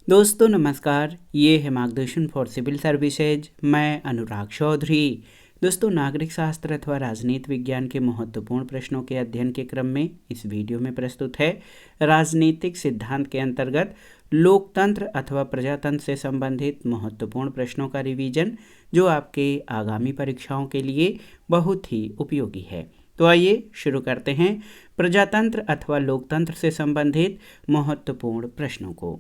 दोस्तों नमस्कार, ये है मार्गदर्शन फॉर सिविल सर्विसेज। मैं अनुराग चौधरी। दोस्तों, नागरिक शास्त्र अथवा राजनीति विज्ञान के महत्वपूर्ण प्रश्नों के अध्ययन के क्रम में इस वीडियो में प्रस्तुत है राजनीतिक सिद्धांत के अंतर्गत लोकतंत्र अथवा प्रजातंत्र से संबंधित महत्वपूर्ण प्रश्नों का रिवीजन, जो आपके आगामी परीक्षाओं के लिए बहुत ही उपयोगी है। तो आइए शुरू करते हैं प्रजातंत्र अथवा लोकतंत्र से संबंधित महत्वपूर्ण प्रश्नों को।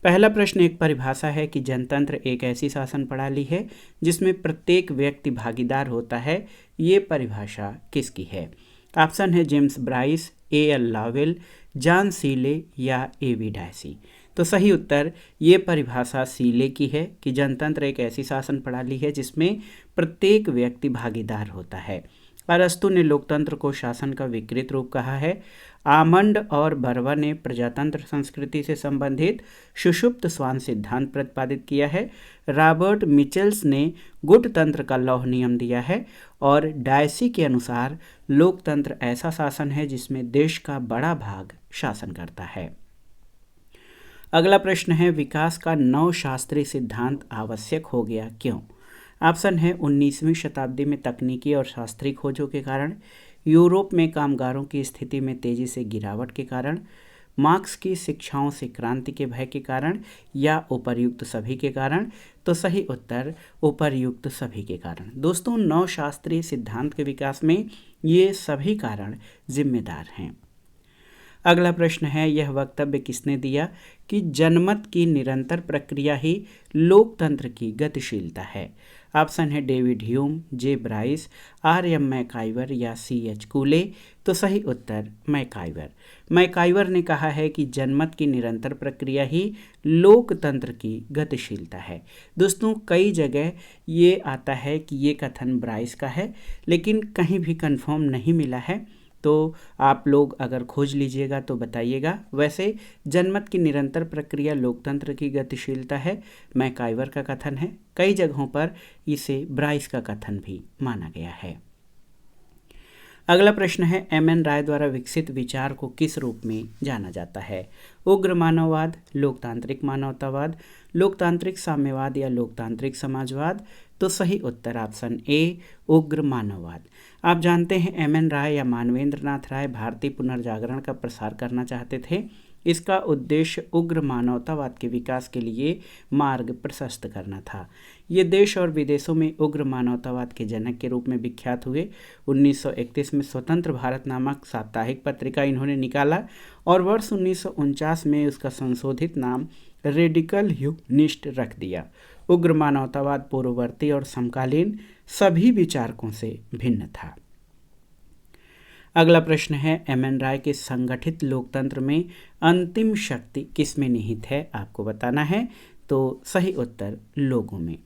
पहला प्रश्न एक परिभाषा है कि जनतंत्र एक ऐसी शासन प्रणाली है जिसमें प्रत्येक व्यक्ति भागीदार होता है। ये परिभाषा किसकी है? ऑप्शन है जेम्स ब्राइस, एल लावेल, जॉन सीले या एवी डायसी। तो सही उत्तर ये परिभाषा सीले की है कि जनतंत्र एक ऐसी शासन प्रणाली है जिसमें प्रत्येक व्यक्ति भागीदार होता है। अरस्तु ने लोकतंत्र को शासन का विकृत रूप कहा है। आमंड और बर्वा ने प्रजातंत्र संस्कृति से संबंधित सुषुप्त श्वान सिद्धांत प्रतिपादित किया है। रॉबर्ट मिचेल्स ने गुटतंत्र का लौह नियम दिया है। और डायसी के अनुसार लोकतंत्र ऐसा शासन है जिसमें देश का बड़ा भाग शासन करता है। अगला प्रश्न है विकास का नव शास्त्रीय सिद्धांत आवश्यक हो गया क्यों? ऑप्शन है 19वीं शताब्दी में तकनीकी और शास्त्रीय खोजों के कारण, यूरोप में कामगारों की स्थिति में तेजी से गिरावट के कारण, मार्क्स की शिक्षाओं से क्रांति के भय के कारण, या उपर्युक्त सभी के कारण। तो सही उत्तर उपर्युक्त सभी के कारण। दोस्तों, नव शास्त्रीय सिद्धांत के विकास में ये सभी कारण जिम्मेदार हैं। अगला प्रश्न है यह वक्तव्य किसने दिया कि जनमत की निरंतर प्रक्रिया ही लोकतंत्र की गतिशीलता है? ऑप्शन है डेविड ह्यूम, जे ब्राइस, आर एम मैकाइवर या सी एच कूले। तो सही उत्तर मैकाइवर। मैकाइवर ने कहा है कि जनमत की निरंतर प्रक्रिया ही लोकतंत्र की गतिशीलता है। दोस्तों, कई जगह ये आता है कि ये कथन ब्राइस का है, लेकिन कहीं भी कंफर्म नहीं मिला है। तो आप लोग अगर खोज लीजिएगा तो बताइएगा। वैसे जनमत की निरंतर प्रक्रिया लोकतंत्र की गतिशीलता है, मैकाइवर का कथन है। कई जगहों पर इसे ब्राइस का कथन भी माना गया है। अगला प्रश्न है एम एन राय द्वारा विकसित विचार को किस रूप में जाना जाता है? उग्र मानववाद, लोकतांत्रिक मानवतावाद, लोकतांत्रिक साम्यवाद या लोकतांत्रिक समाजवाद। तो सही उत्तर ऑप्शन ए उग्र मानववाद। आप जानते हैं एम एन राय या मानवेंद्र नाथ राय भारतीय पुनर्जागरण का प्रसार करना चाहते थे। इसका उद्देश्य उग्र मानवतावाद के विकास के लिए मार्ग प्रशस्त करना था। ये देश और विदेशों में उग्र मानवतावाद के जनक के रूप में विख्यात हुए। 1931 में स्वतंत्र भारत नामक साप्ताहिक पत्रिका इन्होंने निकाला और वर्ष 1949 में उसका संशोधित नाम रेडिकल ह्यूमनिस्ट रख दिया। उग्र मानवतावाद पूर्ववर्ती और समकालीन सभी विचारकों से भिन्न था। अगला प्रश्न है एम एन राय के संगठित लोकतंत्र में अंतिम शक्ति किस में निहित है? आपको बताना है। तो सही उत्तर लोगों में।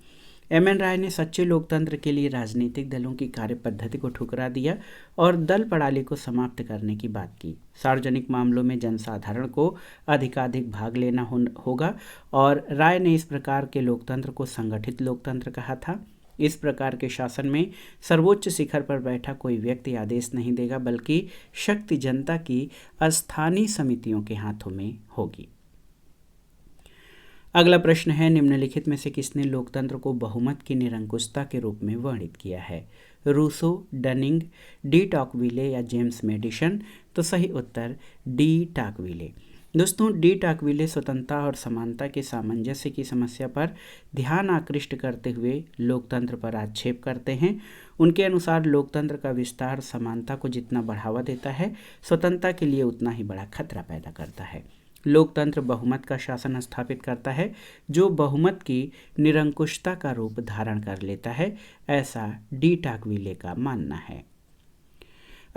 एम एन राय ने सच्चे लोकतंत्र के लिए राजनीतिक दलों की कार्य पद्धति को ठुकरा दिया और दल प्रणाली को समाप्त करने की बात की। सार्वजनिक मामलों में जनसाधारण को अधिकाधिक भाग लेना होगा और राय ने इस प्रकार के लोकतंत्र को संगठित लोकतंत्र कहा था। इस प्रकार के शासन में सर्वोच्च शिखर पर बैठा कोई व्यक्ति आदेश नहीं देगा, बल्कि शक्ति जनता की स्थानीय समितियों के हाथों में होगी। अगला प्रश्न है निम्नलिखित में से किसने लोकतंत्र को बहुमत की निरंकुशता के रूप में वर्णित किया है? रूसो, डनिंग, डी टॉकविले या जेम्स मेडिसन। तो सही उत्तर डी टॉकविले। दोस्तों, डी टॉकविले स्वतंत्रता और समानता के सामंजस्य की समस्या पर ध्यान आकृष्ट करते हुए लोकतंत्र पर आक्षेप करते हैं। उनके अनुसार लोकतंत्र का विस्तार समानता को जितना बढ़ावा देता है, स्वतंत्रता के लिए उतना ही बड़ा खतरा पैदा करता है। लोकतंत्र बहुमत का शासन स्थापित करता है जो बहुमत की निरंकुशता का रूप धारण कर लेता है, ऐसा डी टॉकविले का मानना है।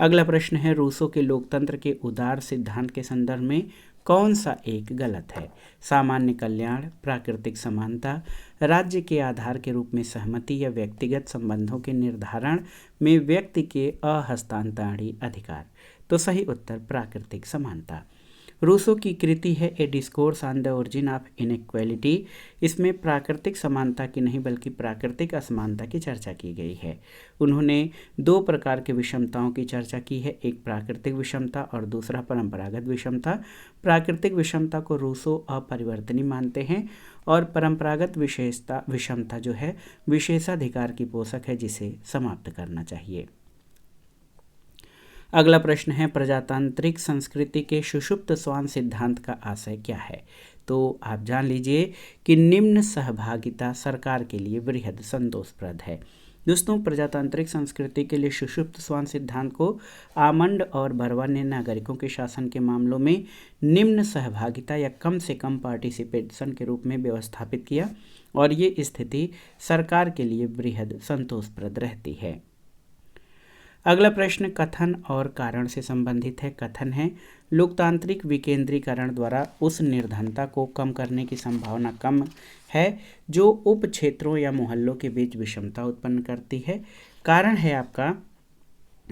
अगला प्रश्न है रूसो के लोकतंत्र के उदार सिद्धांत के संदर्भ में कौन सा एक गलत है? सामान्य कल्याण, प्राकृतिक समानता, राज्य के आधार के रूप में सहमति या व्यक्तिगत संबंधों के निर्धारण में व्यक्ति के अहस्तांतरणीय अधिकार। तो सही उत्तर प्राकृतिक समानता। रूसो की कृति है a discourse on the origin of inequality. इसमें प्राकृतिक समानता की नहीं बल्कि प्राकृतिक असमानता की चर्चा की गई है। उन्होंने दो प्रकार के विषमताओं की चर्चा की है, एक प्राकृतिक विषमता और दूसरा परंपरागत विषमता। प्राकृतिक विषमता को रूसो अपरिवर्तनीय मानते हैं और परंपरागत विषमता जो है विशेषाधिकार की पोषक है, जिसे समाप्त करना चाहिए। अगला प्रश्न है, प्रजातांत्रिक संस्कृति के सुषुप्त श्वान सिद्धांत का आशय क्या है? तो आप जान लीजिए कि निम्न सहभागिता सरकार के लिए वृहद संतोषप्रद है। दोस्तों, प्रजातांत्रिक संस्कृति के लिए सुषुप्त श्वान सिद्धांत को आमंड और बर्वा ने नागरिकों के शासन के मामलों में निम्न सहभागिता या कम से कम पार्टिसिपेशन के रूप में व्यवस्थापित किया और ये स्थिति सरकार के लिए वृहद संतोषप्रद रहती है। अगला प्रश्न कथन और कारण से संबंधित है। कथन है, लोकतांत्रिक विकेंद्रीकरण द्वारा उस निर्धनता को कम करने की संभावना कम है जो उप क्षेत्रों या मोहल्लों के बीच विषमता उत्पन्न करती है। कारण है आपका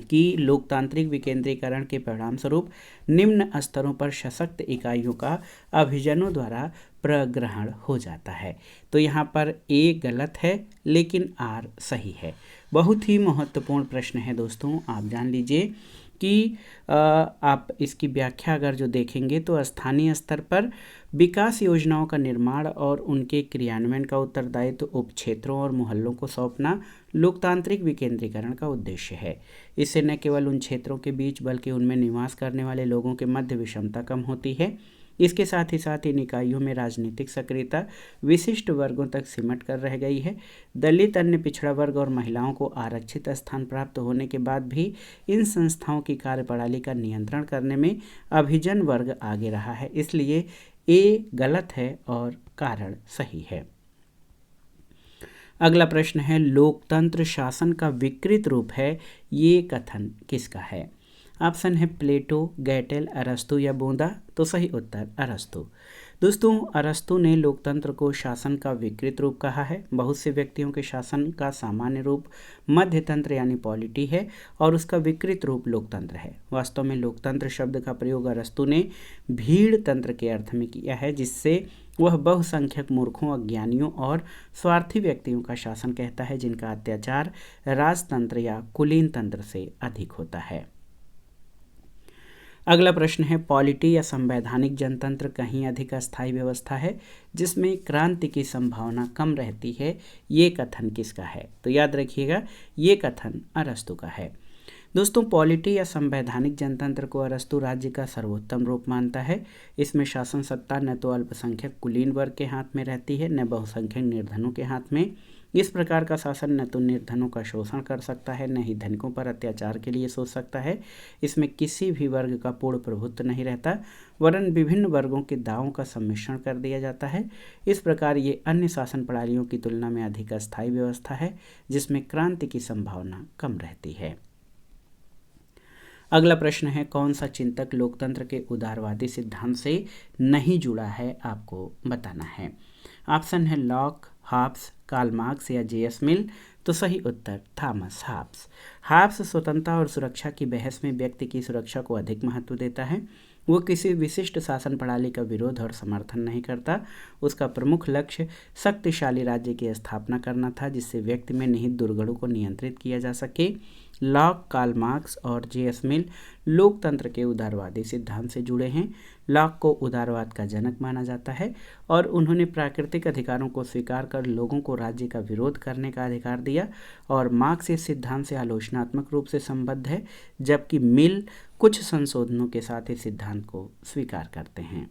कि लोकतांत्रिक विकेंद्रीकरण के परिणाम स्वरूप निम्न स्तरों पर सशक्त इकाइयों का अभिजनों द्वारा प्रग्रहण हो जाता है। तो यहाँ पर ए गलत है लेकिन आर सही है। बहुत ही महत्वपूर्ण प्रश्न है दोस्तों, आप जान लीजिए कि आप इसकी व्याख्या अगर जो देखेंगे तो स्थानीय स्तर पर विकास योजनाओं का निर्माण और उनके क्रियान्वयन का उत्तरदायित्व उप क्षेत्रों और मोहल्लों को सौंपना लोकतांत्रिक विकेंद्रीकरण का उद्देश्य है। इससे न केवल उन क्षेत्रों के बीच बल्कि उनमें निवास करने वाले लोगों के मध्य विषमता कम होती है। इसके साथ ही इन इकाइयों में राजनीतिक सक्रियता विशिष्ट वर्गों तक सिमट कर रह गई है। दलित, अन्य पिछड़ा वर्ग और महिलाओं को आरक्षित स्थान प्राप्त होने के बाद भी इन संस्थाओं की कार्यप्रणाली का नियंत्रण करने में अभिजन वर्ग आगे रहा है। इसलिए ए गलत है और कारण सही है। अगला प्रश्न है, लोकतंत्र शासन का विकृत रूप है, ये कथन किसका है? ऑप्शन है प्लेटो, गैटेल, अरस्तु या बोंदा। तो सही उत्तर अरस्तु। दोस्तों, अरस्तु ने लोकतंत्र को शासन का विकृत रूप कहा है। बहुत से व्यक्तियों के शासन का सामान्य रूप मध्यतंत्र यानी पॉलिटी है और उसका विकृत रूप लोकतंत्र है। वास्तव में लोकतंत्र शब्द का प्रयोग अरस्तु ने भीड़ तंत्र के अर्थ में किया है, जिससे वह बहुसंख्यक मूर्खों, अज्ञानियों और स्वार्थी व्यक्तियों का शासन कहता है जिनका अत्याचार राजतंत्र या कुलीन तंत्र से अधिक होता है। अगला प्रश्न है, पॉलिटी या संवैधानिक जनतंत्र कहीं अधिक अस्थायी व्यवस्था है जिसमें क्रांति की संभावना कम रहती है, ये कथन किसका है? तो याद रखिएगा, ये कथन अरस्तु का है। दोस्तों, पॉलिटी या संवैधानिक जनतंत्र को अरस्तु राज्य का सर्वोत्तम रूप मानता है। इसमें शासन सत्ता न तो अल्पसंख्यक कुलीन वर्ग के हाथ में रहती है न बहुसंख्यक निर्धनों के हाथ में। इस प्रकार का शासन न तो निर्धनों का शोषण कर सकता है न ही धनिकों पर अत्याचार के लिए सोच सकता है। इसमें किसी भी वर्ग का पूर्ण प्रभुत्व नहीं रहता, वरन विभिन्न वर्गों के दावों का सम्मिश्रण कर दिया जाता है। इस प्रकार ये अन्य शासन प्रणालियों की तुलना में अधिक अस्थायी व्यवस्था है जिसमें क्रांति की संभावना कम रहती है। अगला प्रश्न है, कौन सा चिंतक लोकतंत्र के उदारवादी सिद्धांत से नहीं जुड़ा है, आपको बताना है। ऑप्शन है लॉक, हॉब्स, कार्ल मार्क्स या जे.एस. मिल। तो सही उत्तर थॉमस हॉब्स। हॉब्स स्वतंत्रता और सुरक्षा की बहस में व्यक्ति की सुरक्षा को अधिक महत्व देता है। वो किसी विशिष्ट शासन प्रणाली का विरोध और समर्थन नहीं करता। उसका प्रमुख लक्ष्य शक्तिशाली राज्य की स्थापना करना था जिससे व्यक्ति में निहित दुर्गुणों को नियंत्रित किया जा सके। लॉक, कार्ल मार्क्स और जे.एस. मिल लोकतंत्र के उदारवादी सिद्धांत से जुड़े हैं। लॉक को उदारवाद का जनक माना जाता है और उन्होंने प्राकृतिक अधिकारों को स्वीकार कर लोगों को राज्य का विरोध करने का अधिकार दिया और मार्क्स इस सिद्धांत से आलोचनात्मक रूप से संबद्ध है, जबकि मिल कुछ संशोधनों के साथ इस सिद्धांत को स्वीकार करते हैं।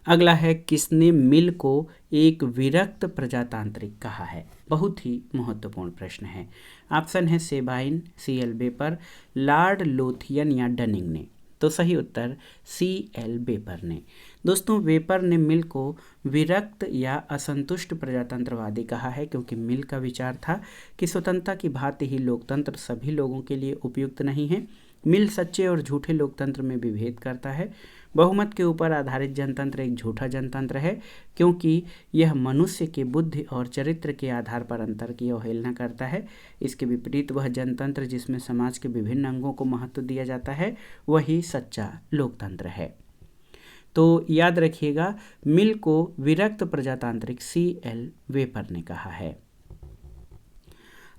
अगला है, किसने मिल को एक विरक्त प्रजातांत्रिक कहा है? बहुत ही महत्वपूर्ण प्रश्न है। ऑप्शन है Sabine, CL. Vapour, Lord Lothian या डनिंग ने। तो सही उत्तर सी.एल. वेपर ने। दोस्तों, वेपर ने मिल को विरक्त या असंतुष्ट प्रजातंत्रवादी कहा है क्योंकि मिल का विचार था कि स्वतंत्रता की भांति ही लोकतंत्र सभी लोगों के लिए उपयुक्त नहीं है। मिल सच्चे और झूठे लोकतंत्र में विभेद करता है। बहुमत के ऊपर आधारित जनतंत्र एक झूठा जनतंत्र है, क्योंकि यह मनुष्य के बुद्धि और चरित्र के आधार पर अंतर की अवहेलना करता है। इसके विपरीत वह जनतंत्र जिसमें समाज के विभिन्न अंगों को महत्व दिया जाता है, वही सच्चा लोकतंत्र है। तो याद रखिएगा, मिल को विरक्त प्रजातांत्रिक CL वेपर ने कहा है।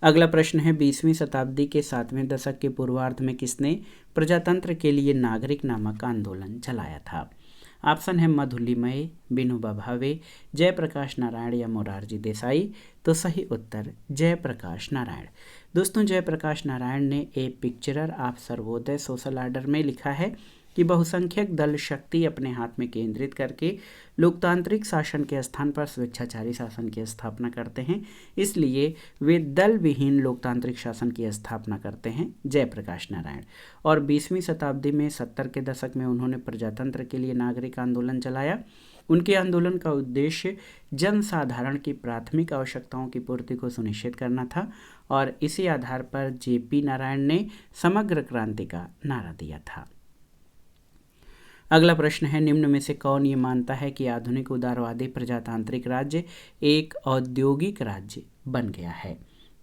अगला प्रश्न है, 20वीं शताब्दी के 7वें दशक के पूर्वार्ध में किसने प्रजातंत्र के लिए नागरिक नामक आंदोलन चलाया था? ऑप्शन है मधुलिमय, विनोबा भावे, जयप्रकाश नारायण या मोरारजी देसाई। तो सही उत्तर जयप्रकाश नारायण। दोस्तों, जयप्रकाश नारायण ने ए पिक्चरर ऑफ सर्वोदय सोशल ऑर्डर में लिखा है कि बहुसंख्यक दल शक्ति अपने हाथ में केंद्रित करके लोकतांत्रिक शासन के स्थान पर स्वेच्छाचारी शासन की स्थापना करते हैं, इसलिए वे दल विहीन लोकतांत्रिक शासन की स्थापना करते हैं, जयप्रकाश नारायण। और 20वीं शताब्दी में 70 के दशक में उन्होंने प्रजातंत्र के लिए नागरिक आंदोलन चलाया। उनके आंदोलन का उद्देश्य जनसाधारण की प्राथमिक आवश्यकताओं की पूर्ति को सुनिश्चित करना था और इसी आधार पर JP नारायण ने समग्र क्रांति का नारा दिया था। अगला प्रश्न है, निम्न में से कौन ये मानता है कि आधुनिक उदारवादी प्रजातांत्रिक राज्य एक औद्योगिक राज्य बन गया है?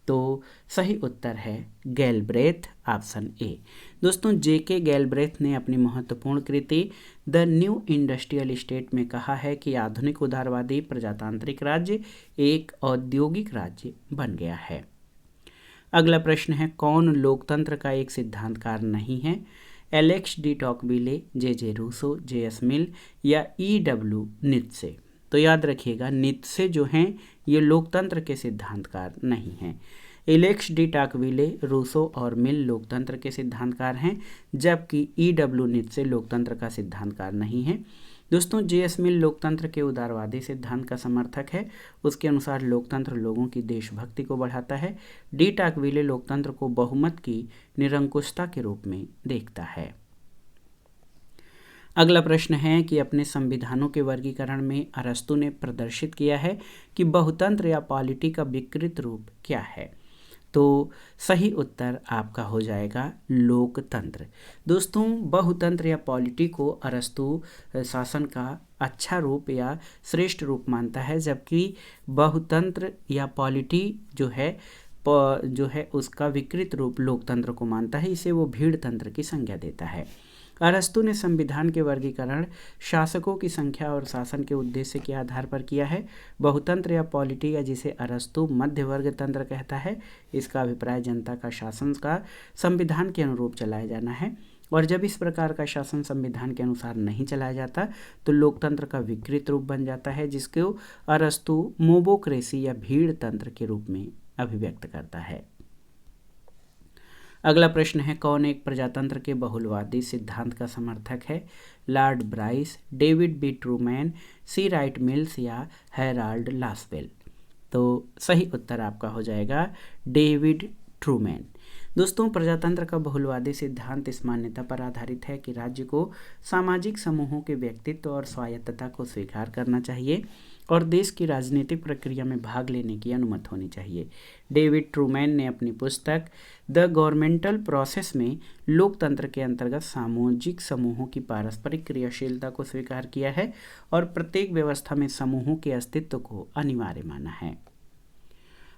तो सही उत्तर है गैलब्रेथ, ऑप्शन ए। दोस्तों, JK गैलब्रेथ ने अपनी महत्वपूर्ण कृति द न्यू इंडस्ट्रियल स्टेट में कहा है कि आधुनिक उदारवादी प्रजातांत्रिक राज्य एक औद्योगिक राज्य बन गया है। अगला प्रश्न है, कौन लोकतंत्र का एक सिद्धांतकार नहीं है? Alex de Tocqueville, JJ Rousseau, JS Mill या EW नीत्शे। तो याद रखिएगा, नीत्शे जो हैं ये लोकतंत्र के सिद्धांतकार नहीं हैं। एलेक्स डी टॉकविले, रूसो और मिल लोकतंत्र के सिद्धांतकार हैं, जबकि EW नीत्शे लोकतंत्र का सिद्धांतकार नहीं है। दोस्तों, JS मिल लोकतंत्र के उदारवादी सिद्धांत का समर्थक है। उसके अनुसार लोकतंत्र लोगों की देशभक्ति को बढ़ाता है। डी टॉकविले लोकतंत्र को बहुमत की निरंकुशता के रूप में देखता है। अगला प्रश्न है कि अपने संविधानों के वर्गीकरण में अरस्तु ने प्रदर्शित किया है कि बहुतंत्र या पॉलिटी का विकृत रूप क्या है? तो सही उत्तर आपका हो जाएगा लोकतंत्र। दोस्तों, बहुतंत्र या पॉलिटी को अरस्तु शासन का अच्छा रूप या श्रेष्ठ रूप मानता है, जबकि बहुतंत्र या पॉलिटी जो है उसका विकृत रूप लोकतंत्र को मानता है। इसे वो भीड़ तंत्र की संज्ञा देता है। अरस्तु ने संविधान के वर्गीकरण शासकों की संख्या और शासन के उद्देश्य के आधार पर किया है। बहुतंत्र या पॉलिटी या जिसे अरस्तु मध्य वर्ग तंत्र कहता है, इसका अभिप्राय जनता का शासन का संविधान के अनुरूप चलाया जाना है, और जब इस प्रकार का शासन संविधान के अनुसार नहीं चलाया जाता तो लोकतंत्र का विकृत रूप बन जाता है, जिसको अरस्तु मोबोक्रेसी या भीड़ तंत्र के रूप में अभिव्यक्त करता है। अगला प्रश्न है, कौन एक प्रजातंत्र के बहुलवादी सिद्धांत का समर्थक है? Lord Bryce, David B Truman, C Wright Mills या हेराल्ड लासवेल। तो सही उत्तर आपका हो जाएगा डेविड ट्रूमैन। दोस्तों, प्रजातंत्र का बहुलवादी सिद्धांत इस मान्यता पर आधारित है कि राज्य को सामाजिक समूहों के व्यक्तित्व और स्वायत्तता को स्वीकार करना चाहिए और देश की राजनीतिक प्रक्रिया में भाग लेने की अनुमति होनी चाहिए। डेविड ट्रूमैन ने अपनी पुस्तक द गवर्नमेंटल प्रोसेस में लोकतंत्र के अंतर्गत सामाजिक समूहों की पारस्परिक क्रियाशीलता को स्वीकार किया है और प्रत्येक व्यवस्था में समूहों के अस्तित्व को अनिवार्य माना है।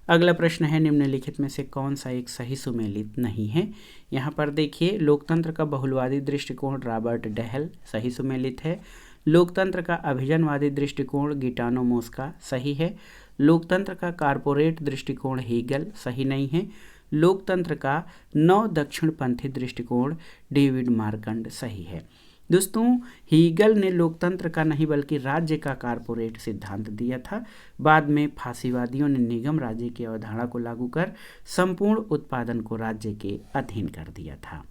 अगला प्रश्न है, निम्नलिखित में से कौन सा एक सही सुमेलित नहीं है? यहाँ पर देखिए, लोकतंत्र का बहुलवादी दृष्टिकोण रॉबर्ट डेहल सही सुमेलित है। लोकतंत्र का अभिजनवादी दृष्टिकोण गिटानो मोस्का सही है। लोकतंत्र का कारपोरेट दृष्टिकोण हीगल सही नहीं है। लोकतंत्र का नव दक्षिणपंथी दृष्टिकोण डेविड मार्कंड सही है। दोस्तों, हीगल ने लोकतंत्र का नहीं बल्कि राज्य का कारपोरेट सिद्धांत दिया था। बाद में फासीवादियों ने निगम राज्य की अवधारणा को लागू कर संपूर्ण उत्पादन को राज्य के अधीन कर दिया था।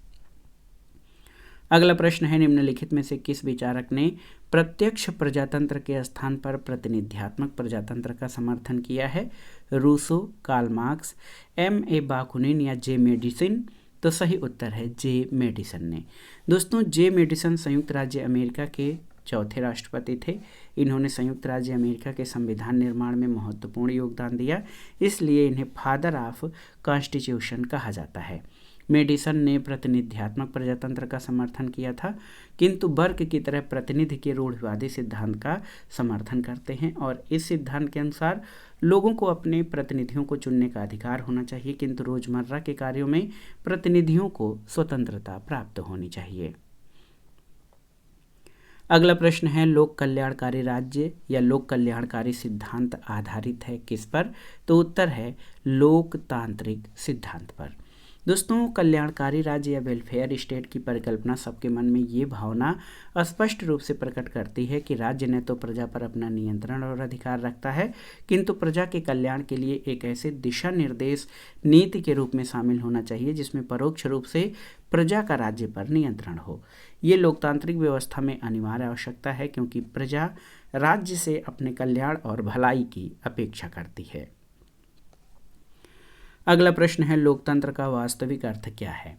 अगला प्रश्न है, निम्नलिखित में से किस विचारक ने प्रत्यक्ष प्रजातंत्र के स्थान पर प्रतिनिध्यात्मक प्रजातंत्र का समर्थन किया है? Rousseau, Karl Marx, M.A. Bakunin या J. मेडिसन। तो सही उत्तर है J. मेडिसन ने। दोस्तों, J. मेडिसन संयुक्त राज्य अमेरिका के चौथे राष्ट्रपति थे। इन्होंने संयुक्त राज्य अमेरिका के संविधान निर्माण में महत्वपूर्ण योगदान दिया, इसलिए इन्हें फादर ऑफ कॉन्स्टिट्यूशन कहा जाता है। मेडिसन ने प्रतिनिध्यात्मक प्रजातंत्र का समर्थन किया था, किंतु बर्क की तरह प्रतिनिधि के रूढ़िवादी सिद्धांत का समर्थन करते हैं और इस सिद्धांत के अनुसार लोगों को अपने प्रतिनिधियों को चुनने का अधिकार होना चाहिए, किंतु रोजमर्रा के कार्यों में प्रतिनिधियों को स्वतंत्रता प्राप्त होनी चाहिए। अगला प्रश्न है, लोक कल्याणकारी राज्य या लोक कल्याणकारी सिद्धांत आधारित है किस पर? तो उत्तर है लोकतांत्रिक सिद्धांत पर। दोस्तों, कल्याणकारी राज्य या वेलफेयर स्टेट की परिकल्पना सबके मन में ये भावना स्पष्ट रूप से प्रकट करती है कि राज्य न तो प्रजा पर अपना नियंत्रण और अधिकार रखता है, किंतु प्रजा के कल्याण के लिए एक ऐसे दिशा निर्देश नीति के रूप में शामिल होना चाहिए जिसमें परोक्ष रूप से प्रजा का राज्य पर नियंत्रण हो। ये लोकतांत्रिक व्यवस्था में अनिवार्य आवश्यकता है, क्योंकि प्रजा राज्य से अपने कल्याण और भलाई की अपेक्षा करती है। अगला प्रश्न है, लोकतंत्र का वास्तविक अर्थ क्या है?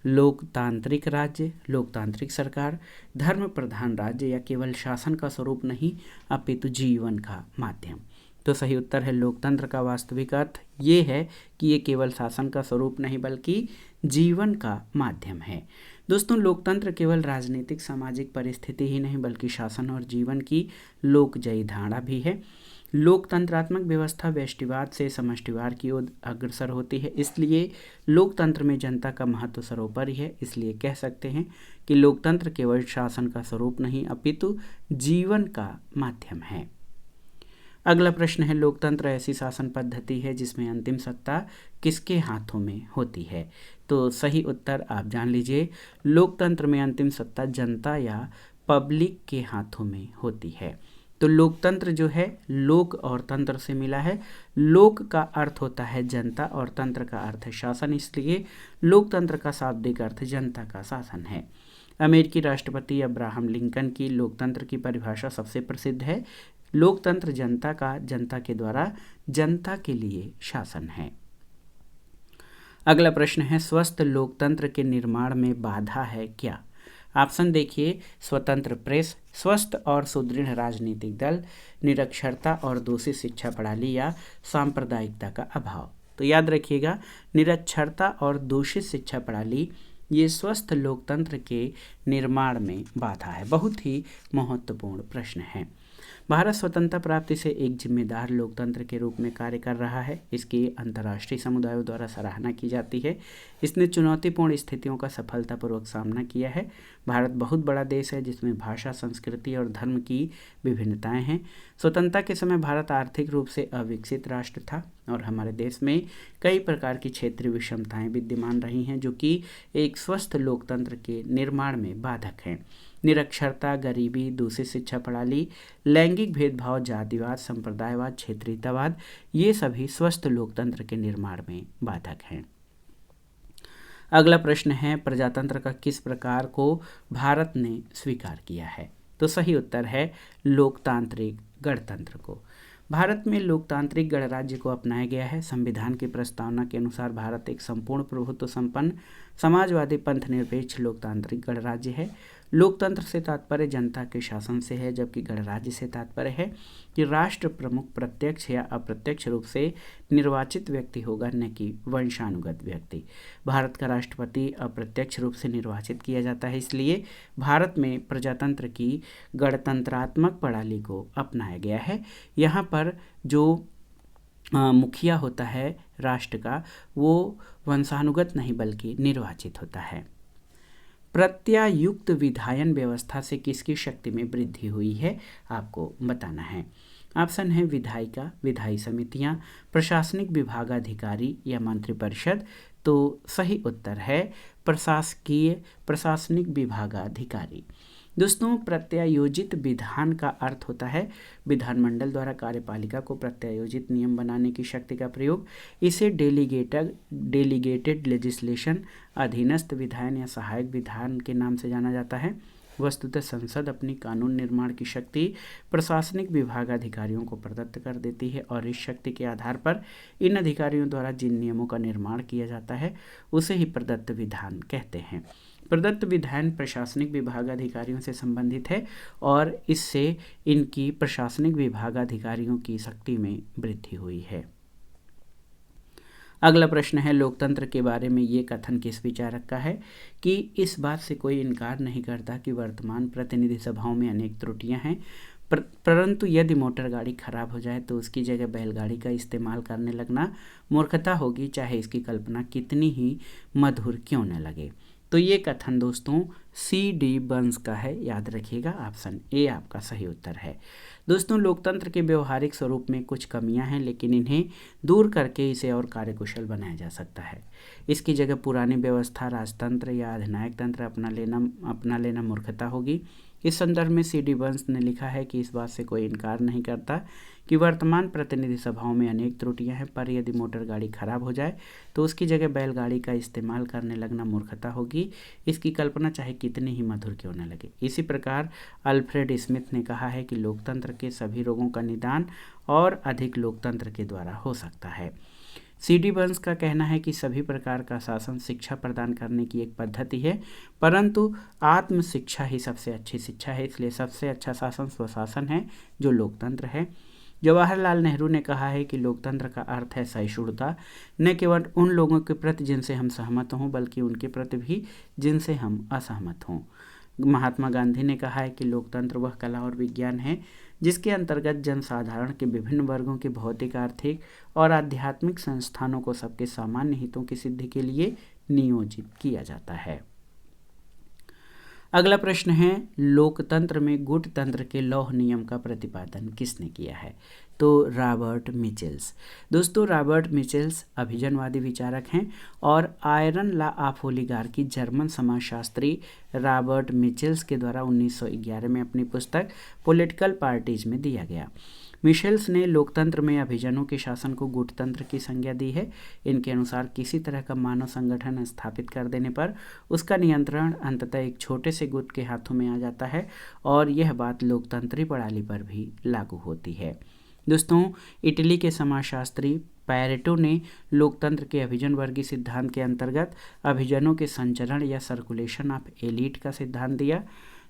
लोकतांत्रिक राज्य, लोकतांत्रिक सरकार, धर्म प्रधान राज्य या केवल शासन का स्वरूप नहीं अपितु जीवन का माध्यम? तो सही उत्तर है, लोकतंत्र का वास्तविक अर्थ ये है कि ये केवल शासन का स्वरूप नहीं बल्कि जीवन का माध्यम है। दोस्तों, लोकतंत्र केवल राजनीतिक सामाजिक परिस्थिति ही नहीं बल्कि शासन और जीवन की लोकजयी धारणा भी है। लोकतंत्रात्मक व्यवस्था व्यष्टिवाद से समष्टिवाद की ओर अग्रसर होती है, इसलिए लोकतंत्र में जनता का महत्व सर्वोपरि है। इसलिए कह सकते हैं कि लोकतंत्र केवल शासन का स्वरूप नहीं अपितु जीवन का माध्यम है। अगला प्रश्न है, लोकतंत्र ऐसी शासन पद्धति है जिसमें अंतिम सत्ता किसके हाथों में होती है? तो सही उत्तर आप जान लीजिए, लोकतंत्र में अंतिम सत्ता जनता या पब्लिक के हाथों में होती है। तो लोकतंत्र जो है लोक और तंत्र से मिला है। लोक का अर्थ होता है जनता और तंत्र का अर्थ है शासन, इसलिए लोकतंत्र का शाब्दिक अर्थ जनता का शासन है। अमेरिकी राष्ट्रपति अब्राहम लिंकन की लोकतंत्र की परिभाषा सबसे प्रसिद्ध है। लोकतंत्र जनता का जनता के द्वारा जनता के लिए शासन है। अगला प्रश्न है, स्वस्थ लोकतंत्र के निर्माण में बाधा है क्या? ऑप्शन देखिए, स्वतंत्र प्रेस, स्वस्थ और सुदृढ़ राजनीतिक दल, निरक्षरता और दूषित शिक्षा प्रणाली या सांप्रदायिकता का अभाव। तो याद रखिएगा, निरक्षरता और दूषित शिक्षा प्रणाली ये स्वस्थ लोकतंत्र के निर्माण में बाधा है। बहुत ही महत्वपूर्ण प्रश्न है। भारत स्वतंत्रता प्राप्ति से एक जिम्मेदार लोकतंत्र के रूप में कार्य कर रहा है। इसकी अंतर्राष्ट्रीय समुदायों द्वारा सराहना की जाती है। इसने चुनौतीपूर्ण स्थितियों का सफलतापूर्वक सामना किया है। भारत बहुत बड़ा देश है जिसमें भाषा, संस्कृति और धर्म की विभिन्नताएं हैं। स्वतंत्रता के समय भारत आर्थिक रूप से अविकसित राष्ट्र था और हमारे देश में कई प्रकार की क्षेत्रीय विषमताएं विद्यमान रही हैं जो कि एक स्वस्थ लोकतंत्र के निर्माण में बाधक हैं। निरक्षरता, गरीबी, दूषित शिक्षा प्रणाली, लैंगिक भेदभाव, जातिवाद, संप्रदायवाद, क्षेत्रीयतावाद, ये सभी स्वस्थ लोकतंत्र के निर्माण में बाधक हैं। अगला प्रश्न है, प्रजातंत्र का किस प्रकार को भारत ने स्वीकार किया है? तो सही उत्तर है लोकतांत्रिक गणतंत्र को। भारत में लोकतांत्रिक गणराज्य को अपनाया गया है। संविधान की प्रस्तावना के अनुसार भारत एक संपूर्ण प्रभुत्व संपन्न समाजवादी पंथ निरपेक्ष लोकतांत्रिक गणराज्य है। लोकतंत्र से तात्पर्य जनता के शासन से है, जबकि गणराज्य से तात्पर्य है कि राष्ट्र प्रमुख प्रत्यक्ष या अप्रत्यक्ष रूप से निर्वाचित व्यक्ति होगा, न कि वंशानुगत व्यक्ति। भारत का राष्ट्रपति अप्रत्यक्ष रूप से निर्वाचित किया जाता है, इसलिए भारत में प्रजातंत्र की गणतंत्रात्मक प्रणाली को अपनाया गया है। यहाँ पर जो मुखिया होता है राष्ट्र का, वो वंशानुगत नहीं बल्कि निर्वाचित होता है। प्रत्यायुक्त विधायन व्यवस्था से किसकी शक्ति में वृद्धि हुई है, आपको बताना है। ऑप्शन है विधायिका, विधायी समितियां, प्रशासनिक विभागाधिकारी या मंत्रिपरिषद। तो सही उत्तर है प्रशासनिक विभागाधिकारी। दोस्तों, प्रत्यायोजित विधान का अर्थ होता है विधानमंडल द्वारा कार्यपालिका को प्रत्यायोजित नियम बनाने की शक्ति का प्रयोग। इसे डेलीगेटेड लेजिस्लेशन, अधीनस्थ विधान या सहायक विधान के नाम से जाना जाता है। वस्तुतः संसद अपनी कानून निर्माण की शक्ति प्रशासनिक विभाग अधिकारियों को प्रदत्त कर देती है और इस शक्ति के आधार पर इन अधिकारियों द्वारा जिन नियमों का निर्माण किया जाता है उसे ही प्रदत्त विधान कहते हैं। प्रदत्त विधान प्रशासनिक विभागाधिकारियों से संबंधित है और इससे इनकी प्रशासनिक विभागाधिकारियों की शक्ति में वृद्धि हुई है। अगला प्रश्न है, लोकतंत्र के बारे में ये कथन किस विचारक का है कि इस बात से कोई इनकार नहीं करता कि वर्तमान प्रतिनिधि सभाओं में अनेक त्रुटियां हैं, परंतु यदि मोटर गाड़ी खराब हो जाए तो उसकी जगह बैलगाड़ी का इस्तेमाल करने लगना मूर्खता होगी, चाहे इसकी कल्पना कितनी ही मधुर क्यों न लगे। तो ये कथन दोस्तों C.D. बर्न्स का है, याद रखिएगा, ऑप्शन ए आपका सही उत्तर है। दोस्तों, लोकतंत्र के व्यवहारिक स्वरूप में कुछ कमियां हैं, लेकिन इन्हें दूर करके इसे और कार्यकुशल बनाया जा सकता है। इसकी जगह पुरानी व्यवस्था, राजतंत्र या अधिनायक तंत्र अपना लेना मूर्खता होगी। इस संदर्भ में C.D. बर्न्स ने लिखा है कि इस बात से कोई इनकार नहीं करता कि वर्तमान प्रतिनिधि सभाओं में अनेक त्रुटियां हैं, पर यदि मोटर गाड़ी खराब हो जाए तो उसकी जगह बैलगाड़ी का इस्तेमाल करने लगना मूर्खता होगी, इसकी कल्पना चाहे कितनी ही मधुर क्यों न लगे। इसी प्रकार अल्फ्रेड स्मिथ ने कहा है कि लोकतंत्र के सभी रोगों का निदान और अधिक लोकतंत्र के द्वारा हो सकता है। C.D. बर्न्स का कहना है कि सभी प्रकार का शासन शिक्षा प्रदान करने की एक पद्धति है, परंतु आत्म शिक्षा ही सबसे अच्छी शिक्षा है, इसलिए सबसे अच्छा शासन स्वशासन है जो लोकतंत्र है। जवाहरलाल नेहरू ने कहा है कि लोकतंत्र का अर्थ है सहिष्णुता, न केवल उन लोगों के प्रति जिनसे हम सहमत हों, बल्कि उनके प्रति भी जिनसे हम असहमत हों। महात्मा गांधी ने कहा है कि लोकतंत्र वह कला और विज्ञान है जिसके अंतर्गत जनसाधारण के विभिन्न वर्गों के भौतिक, आर्थिक और आध्यात्मिक संस्थानों को सबके सामान्य हितों की सिद्धि के लिए नियोजित किया जाता है। अगला प्रश्न है, लोकतंत्र में गुटतंत्र के लौह नियम का प्रतिपादन किसने किया है? तो रॉबर्ट मिचेल्स। दोस्तों, रॉबर्ट मिचेल्स अभिजनवादी विचारक हैं और iron law of oligarchy German समाजशास्त्री रॉबर्ट मिचेल्स के द्वारा 1911 में अपनी पुस्तक पॉलिटिकल पार्टीज में दिया गया। मिशेल्स ने लोकतंत्र में अभिजनों के शासन को गुटतंत्र की संज्ञा दी है। इनके अनुसार किसी तरह का मानव संगठन स्थापित कर देने पर उसका नियंत्रण अंततः एक छोटे से गुट के हाथों में आ जाता है और यह बात लोकतंत्री प्रणाली पर भी लागू होती है। दोस्तों, इटली के समाजशास्त्री पैरेटो ने लोकतंत्र के अभिजन वर्गीय सिद्धांत के अंतर्गत अभिजनों के संचरण या सर्कुलेशन ऑफ एलीट का सिद्धांत दिया।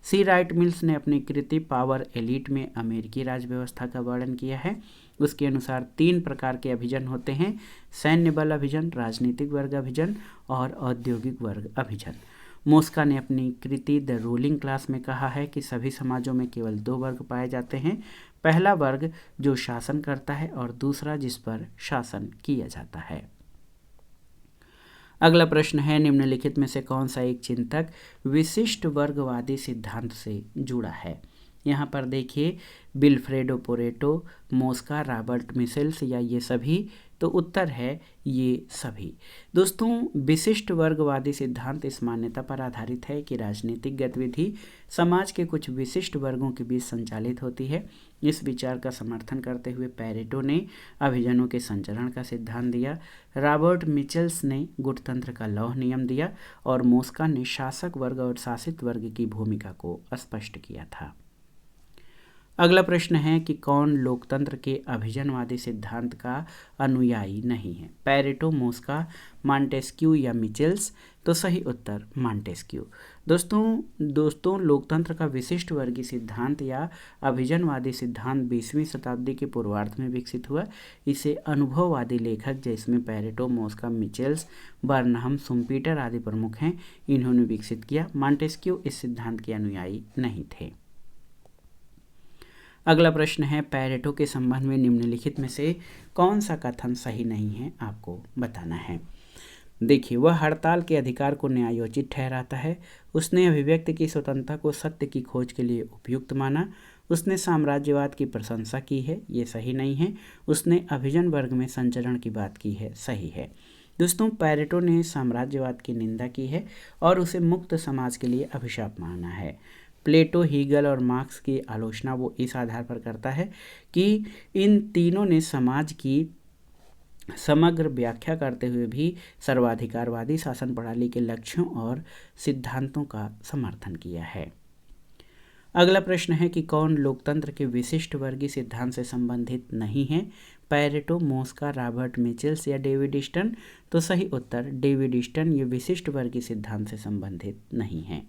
C. राइट मिल्स ने अपनी कृति पावर एलीट में अमेरिकी राज व्यवस्था का वर्णन किया है। उसके अनुसार 3 प्रकार के अभिजन होते हैं: सैन्य बल अभिजन, राजनीतिक वर्ग अभिजन और औद्योगिक वर्ग अभिजन। मोस्का ने अपनी कृति द रूलिंग क्लास में कहा है कि सभी समाजों में केवल 2 वर्ग पाए जाते हैं, पहला वर्ग जो शासन करता है और दूसरा जिस पर शासन किया जाता है। अगला प्रश्न है, निम्नलिखित में से कौन सा एक चिंतक विशिष्ट वर्गवादी सिद्धांत से जुड़ा है? यहाँ पर देखिए, Vilfredo Pareto, Mosca, Robert Michels या ये सभी? तो उत्तर है ये सभी। दोस्तों, विशिष्ट वर्गवादी सिद्धांत इस मान्यता पर आधारित है कि राजनीतिक गतिविधि समाज के कुछ विशिष्ट वर्गों के बीच संचालित होती है। इस विचार का समर्थन करते हुए पैरेटो ने अभिजनों के संचरण का सिद्धांत दिया, रॉबर्ट मिचेल्स ने गुटतंत्र का लौह नियम दिया और मोस्का ने शासक वर्ग और शासित वर्ग की भूमिका को स्पष्ट किया था। अगला प्रश्न है कि कौन लोकतंत्र के अभिजनवादी सिद्धांत का अनुयायी नहीं है? पैरेटो, मोस्का, मॉन्टेस्क्यू या मिचेल्स? तो सही उत्तर मॉन्टेस्क्यू। दोस्तों, लोकतंत्र का विशिष्ट वर्गीय सिद्धांत या अभिजनवादी सिद्धांत 20वीं शताब्दी के पूर्वार्ध में विकसित हुआ। इसे अनुभववादी लेखक जिसमें पैरेटो, मोस्का, मिचेल्स, बर्नहम, शुम्पीटर आदि प्रमुख हैं, इन्होंने विकसित किया। मॉन्टेस्क्यू इस सिद्धांत के अनुयायी नहीं थे। अगला प्रश्न है, पैरेटो के संबंध में निम्नलिखित में से कौन सा कथन सही नहीं है, आपको बताना है। देखिए, वह हड़ताल के अधिकार को न्यायोचित ठहराता है। उसने अभिव्यक्ति की स्वतंत्रता को सत्य की खोज के लिए उपयुक्त माना। उसने साम्राज्यवाद की प्रशंसा की है, ये सही नहीं है। उसने अभिजन वर्ग में संचरण की बात की है, सही है। दोस्तों, पैरेटो ने साम्राज्यवाद की निंदा की है और उसे मुक्त समाज के लिए अभिशाप माना है। प्लेटो, हीगल और मार्क्स की आलोचना वो इस आधार पर करता है कि इन तीनों ने समाज की समग्र व्याख्या करते हुए भी सर्वाधिकारवादी शासन प्रणाली के लक्ष्यों और सिद्धांतों का समर्थन किया है। अगला प्रश्न है कि कौन लोकतंत्र के विशिष्ट वर्गीय सिद्धांत से संबंधित नहीं है? पैरेटो, मोस्का, रॉबर्ट मिचेल्स या डेविड स्टन? तो सही उत्तर डेविड स्टन ये विशिष्ट वर्गीय सिद्धांत से संबंधित नहीं है।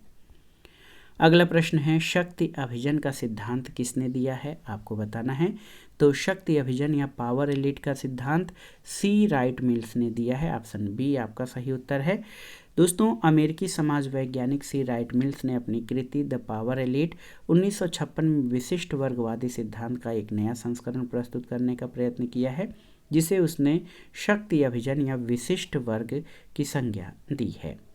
अगला प्रश्न है शक्ति अभियान का सिद्धांत किसने दिया है, आपको बताना है। तो शक्ति अभियान या पावर एलिट का सिद्धांत सी राइट मिल्स ने दिया है। ऑप्शन बी आपका सही उत्तर है। दोस्तों, अमेरिकी समाज वैज्ञानिक सी राइट मिल्स ने अपनी कृति द पावर एलिट 1956 में विशिष्ट वर्गवादी सिद्धांत का एक नया संस्करण प्रस्तुत करने का प्रयत्न किया है, जिसे उसने शक्ति अभियान या विशिष्ट वर्ग की संज्ञा दी है।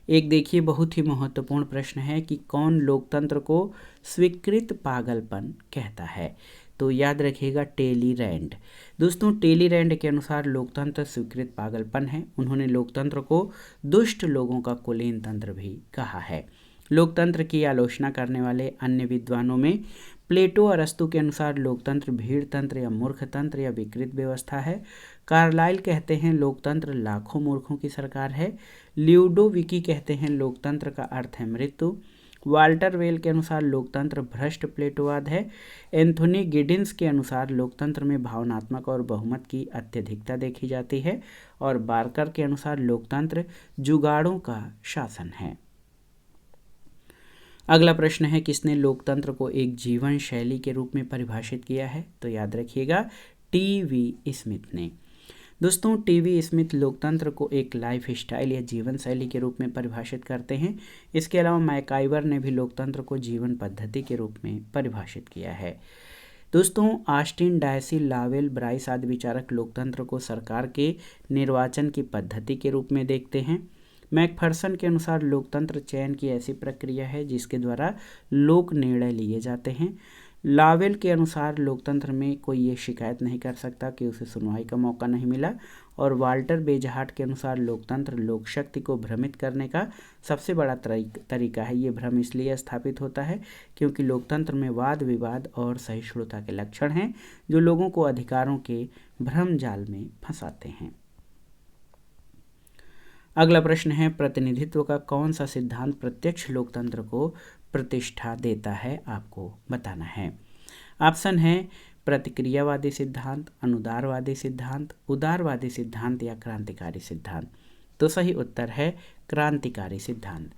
एक देखिए बहुत ही महत्वपूर्ण प्रश्न है कि कौन लोकतंत्र को स्वीकृत पागलपन कहता है। तो याद रखिएगा टेलीरैंड। दोस्तों, टेलीरैंड के अनुसार लोकतंत्र स्वीकृत पागलपन है। उन्होंने लोकतंत्र को दुष्ट लोगों का कुलीन तंत्र भी कहा है। लोकतंत्र की आलोचना करने वाले अन्य विद्वानों में प्लेटो और अरस्तु के अनुसार लोकतंत्र भीड़ तंत्र या मूर्ख तंत्र या विकृत व्यवस्था है। कार्लाइल कहते हैं लोकतंत्र लाखों मूर्खों की सरकार है। ल्यूडोविकी कहते हैं लोकतंत्र का अर्थ है मृत्यु। वाल्टर वेल के अनुसार लोकतंत्र भ्रष्ट प्लेटोवाद है। एंथोनी गिडिन्स के अनुसार लोकतंत्र में भावनात्मक और बहुमत की अत्यधिकता देखी जाती है। और बार्कर के अनुसार लोकतंत्र जुगाड़ों का शासन है। अगला प्रश्न है किसने लोकतंत्र को एक जीवन शैली के रूप में परिभाषित किया है। तो याद रखिएगा टी.वी. स्मिथ ने। दोस्तों, टी.वी. स्मिथ लोकतंत्र को एक लाइफ स्टाइल या जीवन शैली के रूप में परिभाषित करते हैं। इसके अलावा मैकाइवर ने भी लोकतंत्र को जीवन पद्धति के रूप में परिभाषित किया है। दोस्तों, ऑस्टिन, डायसी, लावेल, ब्राइस आदि विचारक लोकतंत्र को सरकार के निर्वाचन की पद्धति के रूप में देखते हैं। मैकफर्सन के अनुसार लोकतंत्र चयन की ऐसी प्रक्रिया है जिसके द्वारा लोक निर्णय लिए जाते हैं। लावेल के अनुसार लोकतंत्र में कोई ये शिकायत नहीं कर सकता कि उसे सुनवाई का मौका नहीं मिला। और वाल्टर बेजहाट के अनुसार लोकतंत्र लोक शक्ति को भ्रमित करने का सबसे बड़ा तरीका है। ये भ्रम इसलिए स्थापित होता है क्योंकि लोकतंत्र में वाद विवाद और सहिष्णुता के लक्षण हैं जो लोगों को अधिकारों के भ्रम जाल में फंसाते हैं। अगला प्रश्न है प्रतिनिधित्व का कौन सा सिद्धांत प्रत्यक्ष लोकतंत्र को प्रतिष्ठा देता है, आपको बताना है। ऑप्शन है प्रतिक्रियावादी सिद्धांत, अनुदारवादी सिद्धांत, उदारवादी सिद्धांत या क्रांतिकारी सिद्धांत। तो सही उत्तर है क्रांतिकारी सिद्धांत।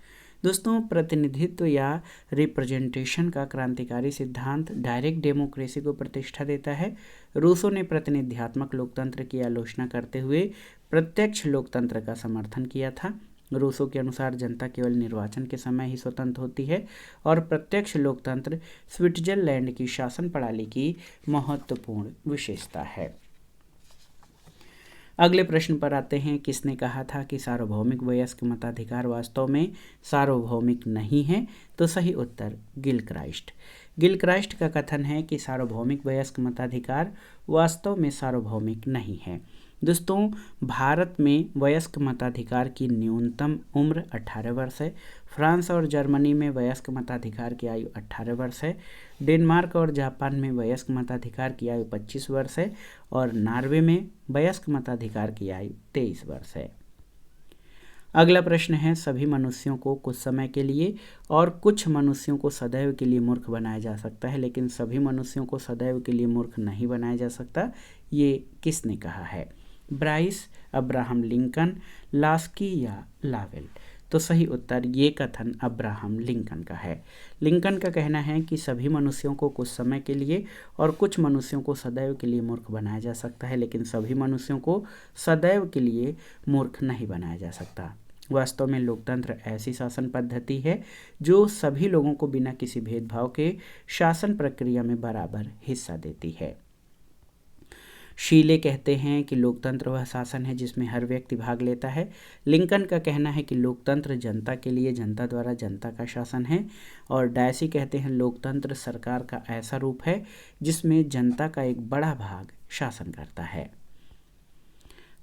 दोस्तों, प्रतिनिधित्व या रिप्रेजेंटेशन का क्रांतिकारी सिद्धांत डायरेक्ट डेमोक्रेसी को प्रतिष्ठा देता है। रूसो ने प्रतिनिध्यात्मक लोकतंत्र की आलोचना करते हुए प्रत्यक्ष लोकतंत्र का समर्थन किया था। रूसो के अनुसार जनता केवल निर्वाचन के समय ही स्वतंत्र होती है और प्रत्यक्ष लोकतंत्र स्विट्जरलैंड की शासन प्रणाली की महत्वपूर्ण विशेषता है। अगले प्रश्न पर आते हैं किसने कहा था कि सार्वभौमिक वयस्क मताधिकार वास्तव में सार्वभौमिक नहीं है। तो सही उत्तर गिलक्राइस्ट। गिलक्राइस्ट का कथन है कि सार्वभौमिक वयस्क मताधिकार वास्तव में सार्वभौमिक नहीं है। दोस्तों, भारत में वयस्क मताधिकार की न्यूनतम उम्र 18 वर्ष है। फ्रांस और जर्मनी में वयस्क मताधिकार की आयु 18 वर्ष है। डेनमार्क और जापान में वयस्क मताधिकार की आयु 25 वर्ष है और नॉर्वे में वयस्क मताधिकार की आयु 23 वर्ष है। अगला प्रश्न है सभी मनुष्यों को कुछ समय के लिए और कुछ मनुष्यों को सदैव के लिए मूर्ख बनाया जा सकता है, लेकिन सभी मनुष्यों को सदैव के लिए मूर्ख नहीं बनाया जा सकता। ये किसने कहा है? ब्राइस, अब्राहम लिंकन, लास्की या लावेल। तो सही उत्तर ये कथन अब्राहम लिंकन का है। लिंकन का कहना है कि सभी मनुष्यों को कुछ समय के लिए और कुछ मनुष्यों को सदैव के लिए मूर्ख बनाया जा सकता है, लेकिन सभी मनुष्यों को सदैव के लिए मूर्ख नहीं बनाया जा सकता। वास्तव में लोकतंत्र ऐसी शासन पद्धति है जो सभी लोगों को बिना किसी भेदभाव के शासन प्रक्रिया में बराबर हिस्सा देती है। शीले कहते हैं कि लोकतंत्र वह शासन है जिसमें हर व्यक्ति भाग लेता है। लिंकन का कहना है कि लोकतंत्र जनता के लिए जनता द्वारा जनता का शासन है। और डायसी कहते हैं लोकतंत्र सरकार का ऐसा रूप है जिसमें जनता का एक बड़ा भाग शासन करता है।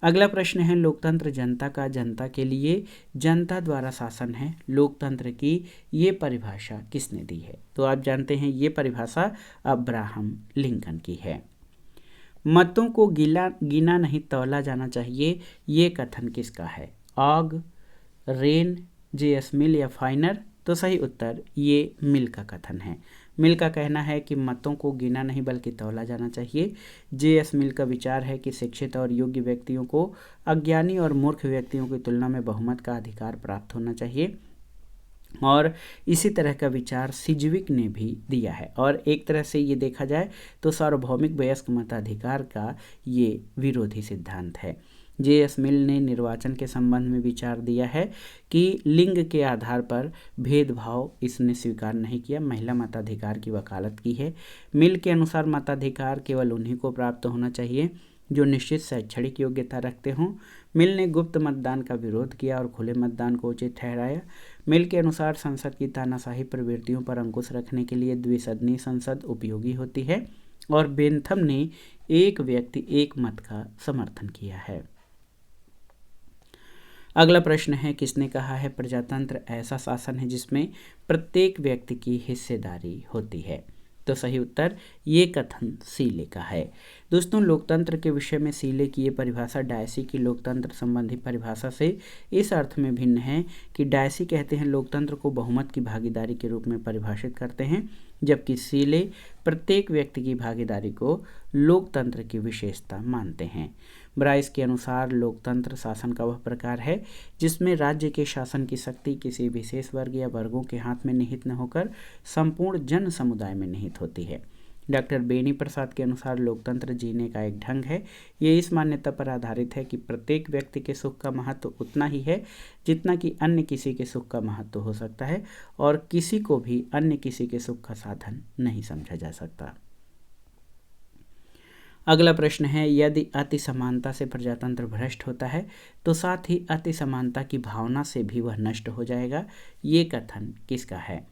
अगला प्रश्न है लोकतंत्र जनता का जनता के लिए जनता द्वारा शासन है। लोकतंत्र की ये परिभाषा किसने दी है? तो आप जानते हैं ये परिभाषा अब्राहम लिंकन की है। मतों को गिना नहीं तौला जाना चाहिए, ये कथन किसका है? Org, rain, JS. मिल या फाइनर। तो सही उत्तर ये मिल का कथन है। मिल का कहना है कि मतों को गिना नहीं बल्कि तौला जाना चाहिए। जे.एस. मिल का विचार है कि शिक्षित और योग्य व्यक्तियों को अज्ञानी और मूर्ख व्यक्तियों की तुलना में बहुमत का अधिकार प्राप्त होना चाहिए। और इसी तरह का विचार सिजविक ने भी दिया है। और एक तरह से ये देखा जाए तो सार्वभौमिक वयस्क मताधिकार का ये विरोधी सिद्धांत है। जे.एस. मिल ने निर्वाचन के संबंध में विचार दिया है कि लिंग के आधार पर भेदभाव इसने स्वीकार नहीं किया, महिला मताधिकार की वकालत की है। मिल के अनुसार मताधिकार केवल उन्हीं को प्राप्त होना चाहिए जो निश्चित शैक्षणिक योग्यता रखते हों। मिल ने गुप्त मतदान का विरोध किया और खुले मतदान को उचित ठहराया। मिल के अनुसार संसद की तानाशाही प्रवृत्तियों पर अंकुश रखने के लिए द्विसदनीय संसद उपयोगी होती है। और बेंथम ने एक व्यक्ति एक मत का समर्थन किया है। अगला प्रश्न है, किसने कहा है प्रजातंत्र ऐसा शासन है जिसमें प्रत्येक व्यक्ति की हिस्सेदारी होती है? तो सही उत्तर ये कथन सीले का है। दोस्तों, लोकतंत्र के विषय में सीले की ये परिभाषा डायसी की लोकतंत्र संबंधी परिभाषा से इस अर्थ में भिन्न है कि डायसी कहते हैं लोकतंत्र को बहुमत की भागीदारी के रूप में परिभाषित करते हैं, जबकि सीले प्रत्येक व्यक्ति की भागीदारी को लोकतंत्र की विशेषता मानते हैं। ब्राइस के अनुसार लोकतंत्र शासन का वह प्रकार है जिसमें राज्य के शासन की शक्ति किसी विशेष वर्ग या वर्गों के हाथ में निहित न होकर संपूर्ण जन समुदाय में निहित होती है। डॉक्टर बेनी प्रसाद के अनुसार लोकतंत्र जीने का एक ढंग है। ये इस मान्यता पर आधारित है कि प्रत्येक व्यक्ति के सुख का महत्व उतना ही है जितना कि अन्य किसी के सुख का महत्व हो सकता है, और किसी को भी अन्य किसी के सुख का साधन नहीं समझा जा सकता। अगला प्रश्न है, यदि अति समानता से प्रजातंत्र भ्रष्ट होता है तो साथ ही अति समानता की भावना से भी वह नष्ट हो जाएगा। ये कथन किसका है?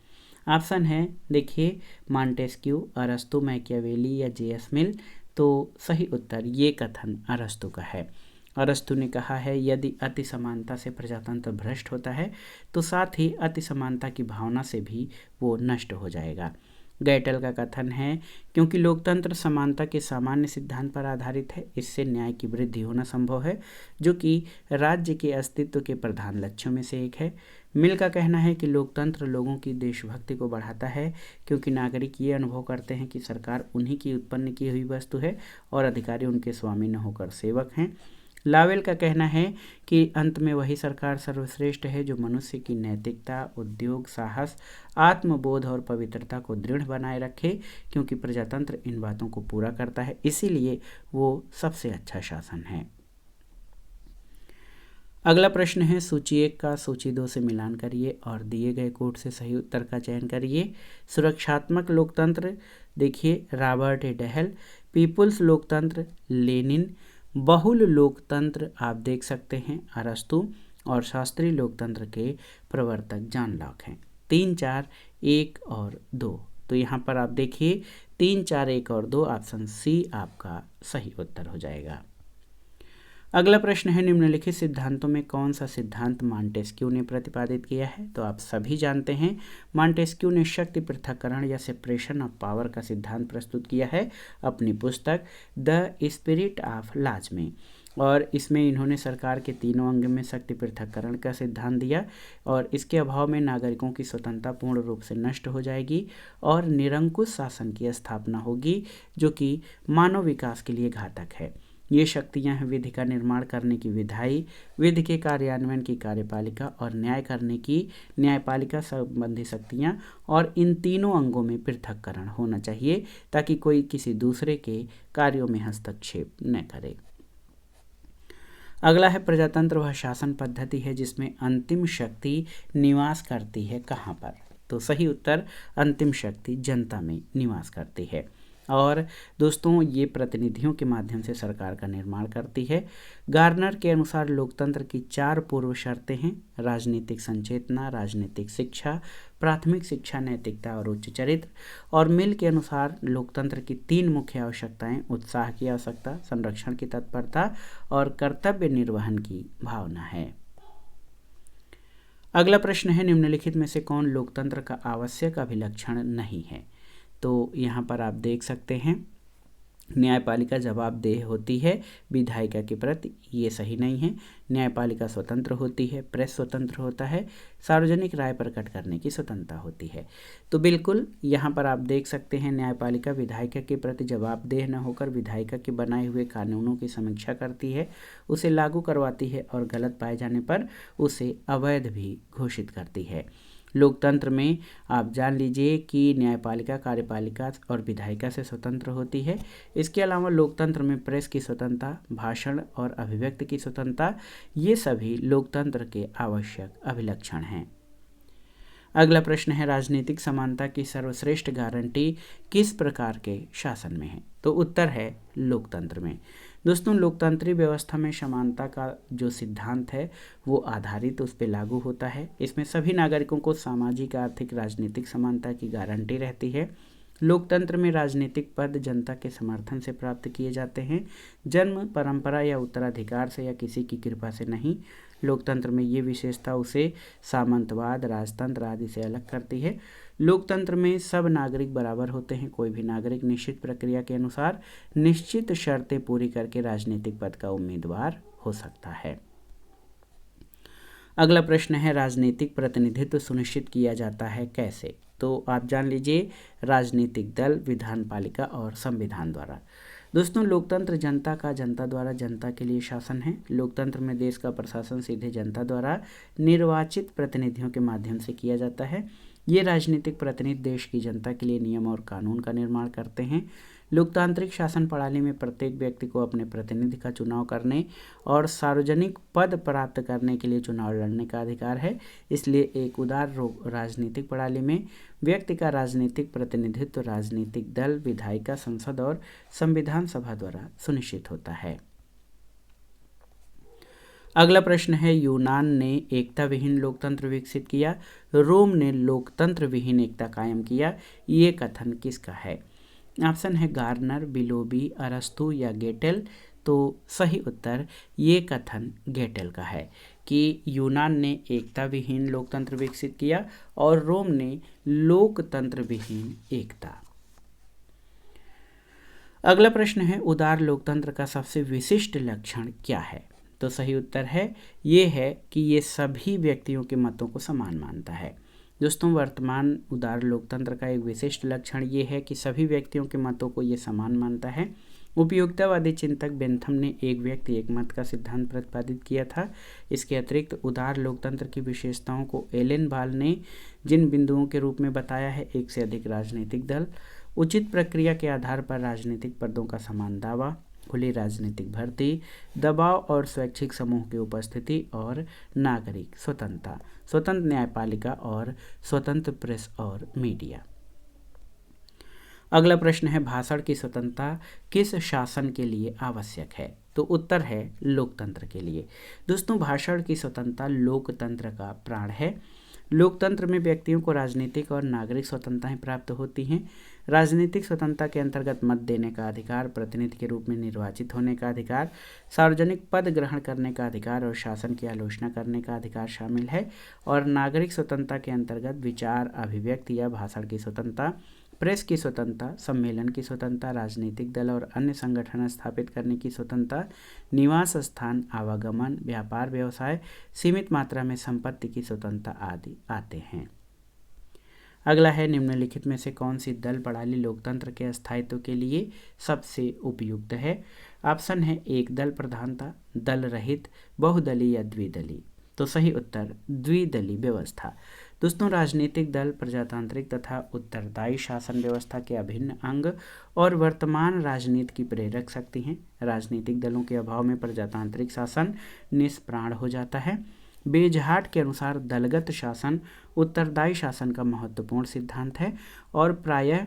ऑप्शन है, देखिए, मॉन्टेस्क्यू, अरस्तु, मैकियावेली या जे.एस. मिल। तो सही उत्तर ये कथन अरस्तु का है। अरस्तु ने कहा है, यदि अति समानता से प्रजातंत्र भ्रष्ट होता है तो साथ ही अति समानता की भावना से भी वो नष्ट हो जाएगा। गैटल का कथन है, क्योंकि लोकतंत्र समानता के सामान्य सिद्धांत पर आधारित है, इससे न्याय की वृद्धि होना संभव है, जो कि राज्य के अस्तित्व के प्रधान लक्ष्यों में से एक है। मिल का कहना है कि लोकतंत्र लोगों की देशभक्ति को बढ़ाता है, क्योंकि नागरिक ये अनुभव करते हैं कि सरकार उन्हीं की उत्पन्न की हुई वस्तु है और अधिकारी उनके स्वामी न होकर सेवक हैं। लावेल का कहना है कि अंत में वही सरकार सर्वश्रेष्ठ है जो मनुष्य की नैतिकता, उद्योग, साहस, आत्मबोध और पवित्रता को दृढ़ बनाए रखे, क्योंकि प्रजातंत्र इन बातों को पूरा करता है, इसीलिए वो सबसे अच्छा शासन है। अगला प्रश्न है, सूची 1 का सूची 2 से मिलान करिए और दिए गए कोड से सही उत्तर का चयन करिए। सुरक्षात्मक लोकतंत्र, देखिए, रॉबर्ट ए डहल। पीपुल्स लोकतंत्र, लेनिन। बहुल लोकतंत्र आप देख सकते हैं अरस्तु, और शास्त्रीय लोकतंत्र के प्रवर्तक जॉन लॉक हैं। 3, 4, 1 और 2। तो यहाँ पर आप देखिए 3, 4, 1 और 2, ऑप्शन सी आपका सही उत्तर हो जाएगा। अगला प्रश्न है, निम्नलिखित सिद्धांतों में कौन सा सिद्धांत मॉन्टेस्क्यू ने प्रतिपादित किया है? तो आप सभी जानते हैं मॉन्टेस्क्यू ने शक्ति पृथक्करण या सेपरेशन ऑफ पावर का सिद्धांत प्रस्तुत किया है अपनी पुस्तक द स्पिरिट ऑफ लॉज में, और इसमें इन्होंने सरकार के तीनों अंग में शक्ति पृथक्करण का सिद्धांत दिया, और इसके अभाव में नागरिकों की स्वतंत्रता पूर्ण रूप से नष्ट हो जाएगी और निरंकुश शासन की स्थापना होगी, जो कि मानव विकास के लिए घातक है। ये शक्तियां हैं विधि का निर्माण करने की विधायी, विधि के कार्यान्वयन की कार्यपालिका और न्याय करने की न्यायपालिका संबंधी शक्तियां, और इन तीनों अंगों में पृथक्करण होना चाहिए ताकि कोई किसी दूसरे के कार्यों में हस्तक्षेप न करे। अगला है, प्रजातंत्र वह शासन पद्धति है जिसमें अंतिम शक्ति निवास करती है कहाँ पर? तो सही उत्तर अंतिम शक्ति जनता में निवास करती है, और दोस्तों ये प्रतिनिधियों के माध्यम से सरकार का निर्माण करती है। गार्नर के अनुसार लोकतंत्र की 4 पूर्व शर्तें हैं: राजनीतिक संचेतना, राजनीतिक शिक्षा, प्राथमिक शिक्षा, नैतिकता और उच्च चरित्र। और मिल के अनुसार लोकतंत्र की 3 मुख्य आवश्यकताएं उत्साह की आवश्यकता, संरक्षण की तत्परता और कर्तव्य निर्वहन की भावना है। अगला प्रश्न है, निम्नलिखित में से कौन लोकतंत्र का आवश्यक अभिलक्षण नहीं है? तो यहाँ पर आप देख सकते हैं न्यायपालिका जवाबदेह होती है विधायिका के प्रति, ये सही नहीं है। न्यायपालिका स्वतंत्र होती है, प्रेस स्वतंत्र होता है, सार्वजनिक राय प्रकट करने की स्वतंत्रता होती है। तो बिल्कुल यहाँ पर आप देख सकते हैं न्यायपालिका विधायिका के प्रति जवाबदेह न होकर विधायिका के बनाए हुए कानूनों की समीक्षा करती है, उसे लागू करवाती है और गलत पाए जाने पर उसे अवैध भी घोषित करती है। लोकतंत्र में आप जान लीजिए कि न्यायपालिका, कार्यपालिका और विधायिका से स्वतंत्र होती है। इसके अलावा लोकतंत्र में प्रेस की स्वतंत्रता, भाषण और अभिव्यक्ति की स्वतंत्रता, ये सभी लोकतंत्र के आवश्यक अभिलक्षण हैं। अगला प्रश्न है, राजनीतिक समानता की सर्वश्रेष्ठ गारंटी किस प्रकार के शासन में है? तो उत्तर है लोकतंत्र में। दोस्तों, लोकतांत्रिक व्यवस्था में समानता का जो सिद्धांत है वो आधारित उस पर लागू होता है। इसमें सभी नागरिकों को सामाजिक, आर्थिक, राजनीतिक समानता की गारंटी रहती है। लोकतंत्र में राजनीतिक पद जनता के समर्थन से प्राप्त किए जाते हैं, जन्म, परंपरा या उत्तराधिकार से या किसी की कृपा से नहीं। लोकतंत्र में ये विशेषता उसे सामंतवाद, राजतंत्र आदि से अलग करती है। लोकतंत्र में सब नागरिक बराबर होते हैं। कोई भी नागरिक निश्चित प्रक्रिया के अनुसार निश्चित शर्तें पूरी करके राजनीतिक पद का उम्मीदवार हो सकता है। अगला प्रश्न है, राजनीतिक प्रतिनिधित्व सुनिश्चित किया जाता है कैसे? तो आप जान लीजिए, राजनीतिक दल, विधानपालिका और संविधान द्वारा। दोस्तों, लोकतंत्र जनता का, जनता द्वारा जनता के लिए शासन है। लोकतंत्र में देश का प्रशासन सीधे जनता द्वारा निर्वाचित प्रतिनिधियों के माध्यम से किया जाता है। ये राजनीतिक प्रतिनिधि देश की जनता के लिए नियम और कानून का निर्माण करते हैं। लोकतांत्रिक शासन प्रणाली में प्रत्येक व्यक्ति को अपने प्रतिनिधि का चुनाव करने और सार्वजनिक पद प्राप्त करने के लिए चुनाव लड़ने का अधिकार है। इसलिए एक उदार राजनीतिक प्रणाली में व्यक्ति का राजनीतिक प्रतिनिधित्व राजनीतिक दल, विधायिका, संसद और संविधान सभा द्वारा सुनिश्चित होता है। अगला प्रश्न है, यूनान ने एकता विहीन लोकतंत्र विकसित किया, रोम ने लोकतंत्र विहीन एकता कायम किया। ये कथन किसका है? ऑप्शन है गार्नर, बिलोबी, अरस्तु या गेटेल। तो सही उत्तर ये कथन गेटेल का है कि यूनान ने एकता विहीन लोकतंत्र विकसित किया और रोम ने लोकतंत्र विहीन एकता। अगला प्रश्न है, उदार लोकतंत्र का सबसे विशिष्ट लक्षण क्या है? तो सही उत्तर है ये है कि ये सभी व्यक्तियों के मतों को समान मानता है। दोस्तों, वर्तमान उदार लोकतंत्र का एक विशिष्ट लक्षण ये है कि सभी व्यक्तियों के मतों को ये समान मानता है। उपयोगितावादी चिंतक बेंथम ने एक व्यक्ति एक मत का सिद्धांत प्रतिपादित किया था। इसके अतिरिक्त उदार लोकतंत्र की विशेषताओं को एलेन बाल ने जिन बिंदुओं के रूप में बताया है, एक से अधिक राजनीतिक दल, उचित प्रक्रिया के आधार पर राजनीतिक पदों का समान दावा, खुली राजनीतिक भर्ती, दबाव और स्वैच्छिक समूह की उपस्थिति और नागरिक स्वतंत्रता, स्वतंत्र न्यायपालिका और स्वतंत्र प्रेस और मीडिया। अगला प्रश्न है, भाषण की स्वतंत्रता किस शासन के लिए आवश्यक है? तो उत्तर है लोकतंत्र के लिए। दोस्तों, भाषण की स्वतंत्रता लोकतंत्र का प्राण है। लोकतंत्र में व्यक्तियों को राजनीतिक और नागरिक स्वतंत्रताएं प्राप्त होती हैं। राजनीतिक स्वतंत्रता के अंतर्गत मत देने का अधिकार, प्रतिनिधि के रूप में निर्वाचित होने का अधिकार, सार्वजनिक पद ग्रहण करने का अधिकार और शासन की आलोचना करने का अधिकार शामिल है। और नागरिक स्वतंत्रता के अंतर्गत विचार, अभिव्यक्ति या भाषण की स्वतंत्रता, प्रेस की स्वतंत्रता, सम्मेलन की स्वतंत्रता, राजनीतिक दल और अन्य संगठन स्थापित करने की स्वतंत्रता, निवास स्थान, आवागमन, व्यापार व्यवसाय, सीमित मात्रा में संपत्ति की स्वतंत्रता आदि आते हैं। अगला है, निम्नलिखित में से कौन सी दल प्रणाली लोकतंत्र के स्थायित्व के लिए सबसे उपयुक्त है? ऑप्शन है एक दल प्रधानता, दल रहित, बहुदलीय या द्विदलीय। तो सही उत्तर द्विदलीय व्यवस्था। दोस्तों, राजनीतिक दल प्रजातांत्रिक तथा उत्तरदायी शासन व्यवस्था के अभिन्न अंग और वर्तमान राजनीति की प्रेरक शक्ति हैं। राजनीतिक दलों के अभाव में प्रजातांत्रिक शासन निष्प्राण हो जाता है। बेजहाट के अनुसार दलगत शासन उत्तरदायी शासन का महत्वपूर्ण सिद्धांत है और प्रायः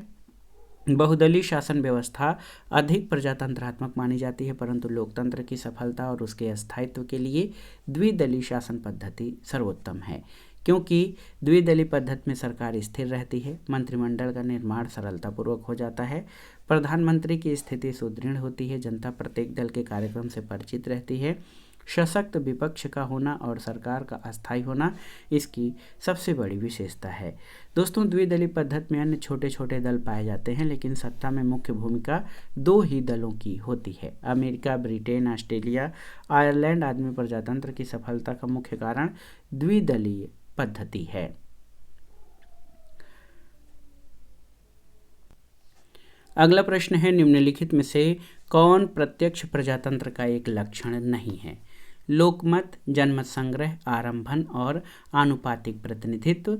बहुदलीय शासन व्यवस्था अधिक प्रजातंत्रात्मक मानी जाती है, परंतु लोकतंत्र की सफलता और उसके स्थायित्व के लिए द्विदलीय शासन पद्धति सर्वोत्तम है, क्योंकि द्विदलीय पद्धति में सरकार स्थिर रहती है, मंत्रिमंडल का निर्माण सरलतापूर्वक हो जाता है, प्रधानमंत्री की स्थिति सुदृढ़ होती है, जनता प्रत्येक दल के कार्यक्रम से परिचित रहती है, सशक्त विपक्ष का होना और सरकार का अस्थायी होना इसकी सबसे बड़ी विशेषता है। दोस्तों, द्विदलीय पद्धति में अन्य छोटे छोटे दल पाए जाते हैं, लेकिन सत्ता में मुख्य भूमिका दो ही दलों की होती है। अमेरिका, ब्रिटेन, ऑस्ट्रेलिया, आयरलैंड आदि में प्रजातंत्र की सफलता का मुख्य कारण द्विदलीय पद्धति है। अगला प्रश्न है, निम्नलिखित में से कौन प्रत्यक्ष प्रजातंत्र का एक लक्षण नहीं है? लोकमत, जनमत संग्रह, आरंभन और आनुपातिक प्रतिनिधित्व।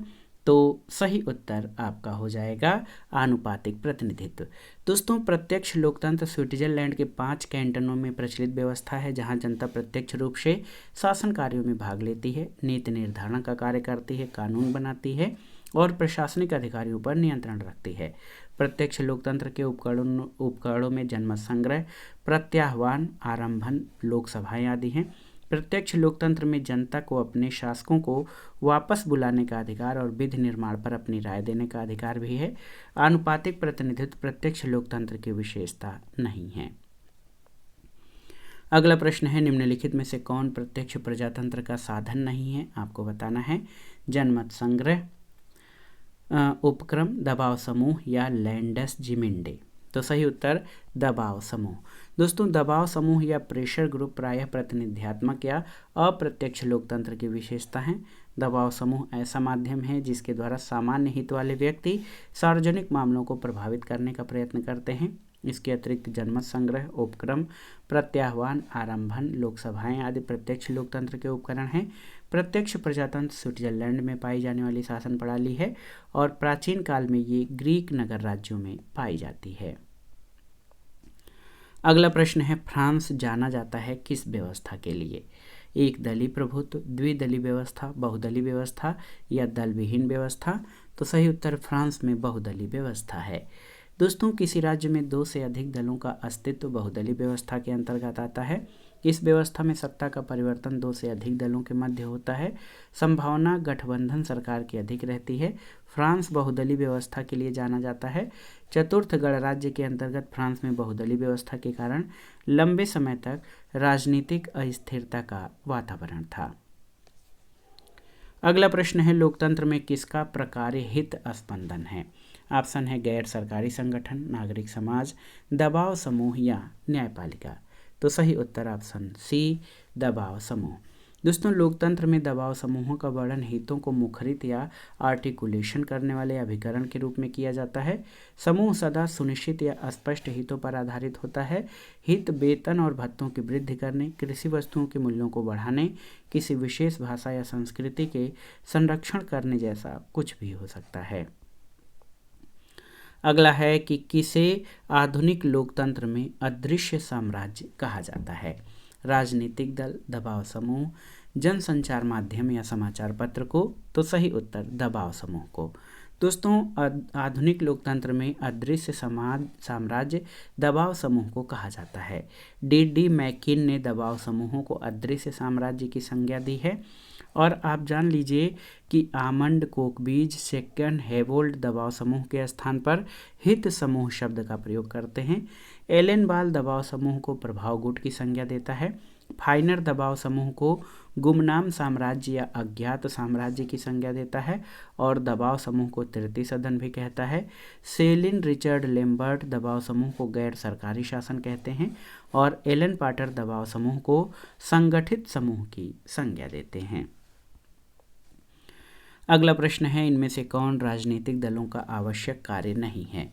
तो सही उत्तर आपका हो जाएगा आनुपातिक प्रतिनिधित्व। दोस्तों, प्रत्यक्ष लोकतंत्र स्विट्जरलैंड के 5 कैंटनों में प्रचलित व्यवस्था है, जहां जनता प्रत्यक्ष रूप से शासन कार्यों में भाग लेती है, नीति निर्धारण का कार्य करती है, कानून बनाती है और प्रशासनिक अधिकारियों पर नियंत्रण रखती है। प्रत्यक्ष लोकतंत्र के उपकरणों में जनमत संग्रह, प्रत्याह्वान, आरंभन, लोकसभाएं आदि हैं। प्रत्यक्ष लोकतंत्र में जनता को अपने शासकों को वापस बुलाने का अधिकार और विधि निर्माण पर अपनी राय देने का अधिकार भी है। आनुपातिक प्रतिनिधित्व प्रत्यक्ष लोकतंत्र की विशेषता नहीं है। अगला प्रश्न है, निम्नलिखित में से कौन प्रत्यक्ष प्रजातंत्र का साधन नहीं है? आपको बताना है। जनमत संग्रह, उपक्रम, दबाव समूह या लैंडसजिमेंडे। तो सही उत्तर दबाव समूह। दोस्तों, दबाव समूह या प्रेशर ग्रुप प्रायः प्रतिनिध्यात्मक या अप्रत्यक्ष लोकतंत्र की विशेषता है। दबाव समूह ऐसा माध्यम है जिसके द्वारा सामान्य हित वाले व्यक्ति सार्वजनिक मामलों को प्रभावित करने का प्रयत्न करते हैं। इसके अतिरिक्त जनमत संग्रह, उपक्रम, प्रत्याह्वान, आरंभन, लोकसभाएं आदि प्रत्यक्ष लोकतंत्र के उपकरण हैं। प्रत्यक्ष प्रजातंत्र स्विट्जरलैंड में पाई जाने वाली शासन प्रणाली है और प्राचीन काल में ये ग्रीक नगर राज्यों में पाई जाती है। अगला प्रश्न है, फ्रांस जाना जाता है किस व्यवस्था के लिए? एक दलीय प्रभुत्व, द्विदलीय व्यवस्था, बहुदलीय व्यवस्था या दल विहीन व्यवस्था? तो सही उत्तर फ्रांस में बहुदलीय व्यवस्था है। दोस्तों, किसी राज्य में 2 से अधिक दलों का अस्तित्व बहुदलीय व्यवस्था के अंतर्गत आता है। इस व्यवस्था में सत्ता का परिवर्तन 2 से अधिक दलों के मध्य होता है। संभावना गठबंधन सरकार की अधिक रहती है। फ्रांस बहुदलीय व्यवस्था के लिए जाना जाता है। चतुर्थ गणराज्य के अंतर्गत फ्रांस में बहुदलीय व्यवस्था के कारण लंबे समय तक राजनीतिक अस्थिरता का वातावरण था। अगला प्रश्न है, लोकतंत्र में किसका प्रकार्य हित स्पंदन है? ऑप्शन है गैर सरकारी संगठन, नागरिक समाज, दबाव समूह या न्यायपालिका। तो सही उत्तर ऑप्शन सी, दबाव समूह। दोस्तों, लोकतंत्र में दबाव समूहों का वर्णन हितों को मुखरित या आर्टिकुलेशन करने वाले अभिकरण के रूप में किया जाता है। समूह सदा सुनिश्चित या स्पष्ट हितों पर आधारित होता है। हित वेतन और भत्तों की वृद्धि करने, कृषि वस्तुओं के मूल्यों को बढ़ाने, किसी विशेष भाषा या संस्कृति के संरक्षण करने जैसा कुछ भी हो सकता है। अगला है कि किसे आधुनिक लोकतंत्र में अदृश्य साम्राज्य कहा जाता है? राजनीतिक दल, दबाव समूह, जनसंचार माध्यम या समाचार पत्र को? तो सही उत्तर दबाव समूह को। दोस्तों, आधुनिक लोकतंत्र में अदृश्य साम्राज्य दबाव समूह को कहा जाता है। डी मैकिन ने दबाव समूहों को अदृश्य साम्राज्य की संज्ञा दी है। और आप जान लीजिए कि आमंड कोकबीज सेकंड हेवोल्ड दबाव समूह के स्थान पर हित समूह शब्द का प्रयोग करते हैं। एलन बाल दबाव समूह को प्रभाव गुट की संज्ञा देता है। फाइनर दबाव समूह को गुमनाम साम्राज्य या अज्ञात साम्राज्य की संज्ञा देता है और दबाव समूह को तृतीय सदन भी कहता है। सेलिन रिचर्ड लेम्बर्ट दबाव समूह को गैर सरकारी शासन कहते हैं और एलन पाटर दबाव समूह को संगठित समूह की संज्ञा देते हैं। अगला प्रश्न है, इनमें से कौन राजनीतिक दलों का आवश्यक कार्य नहीं है?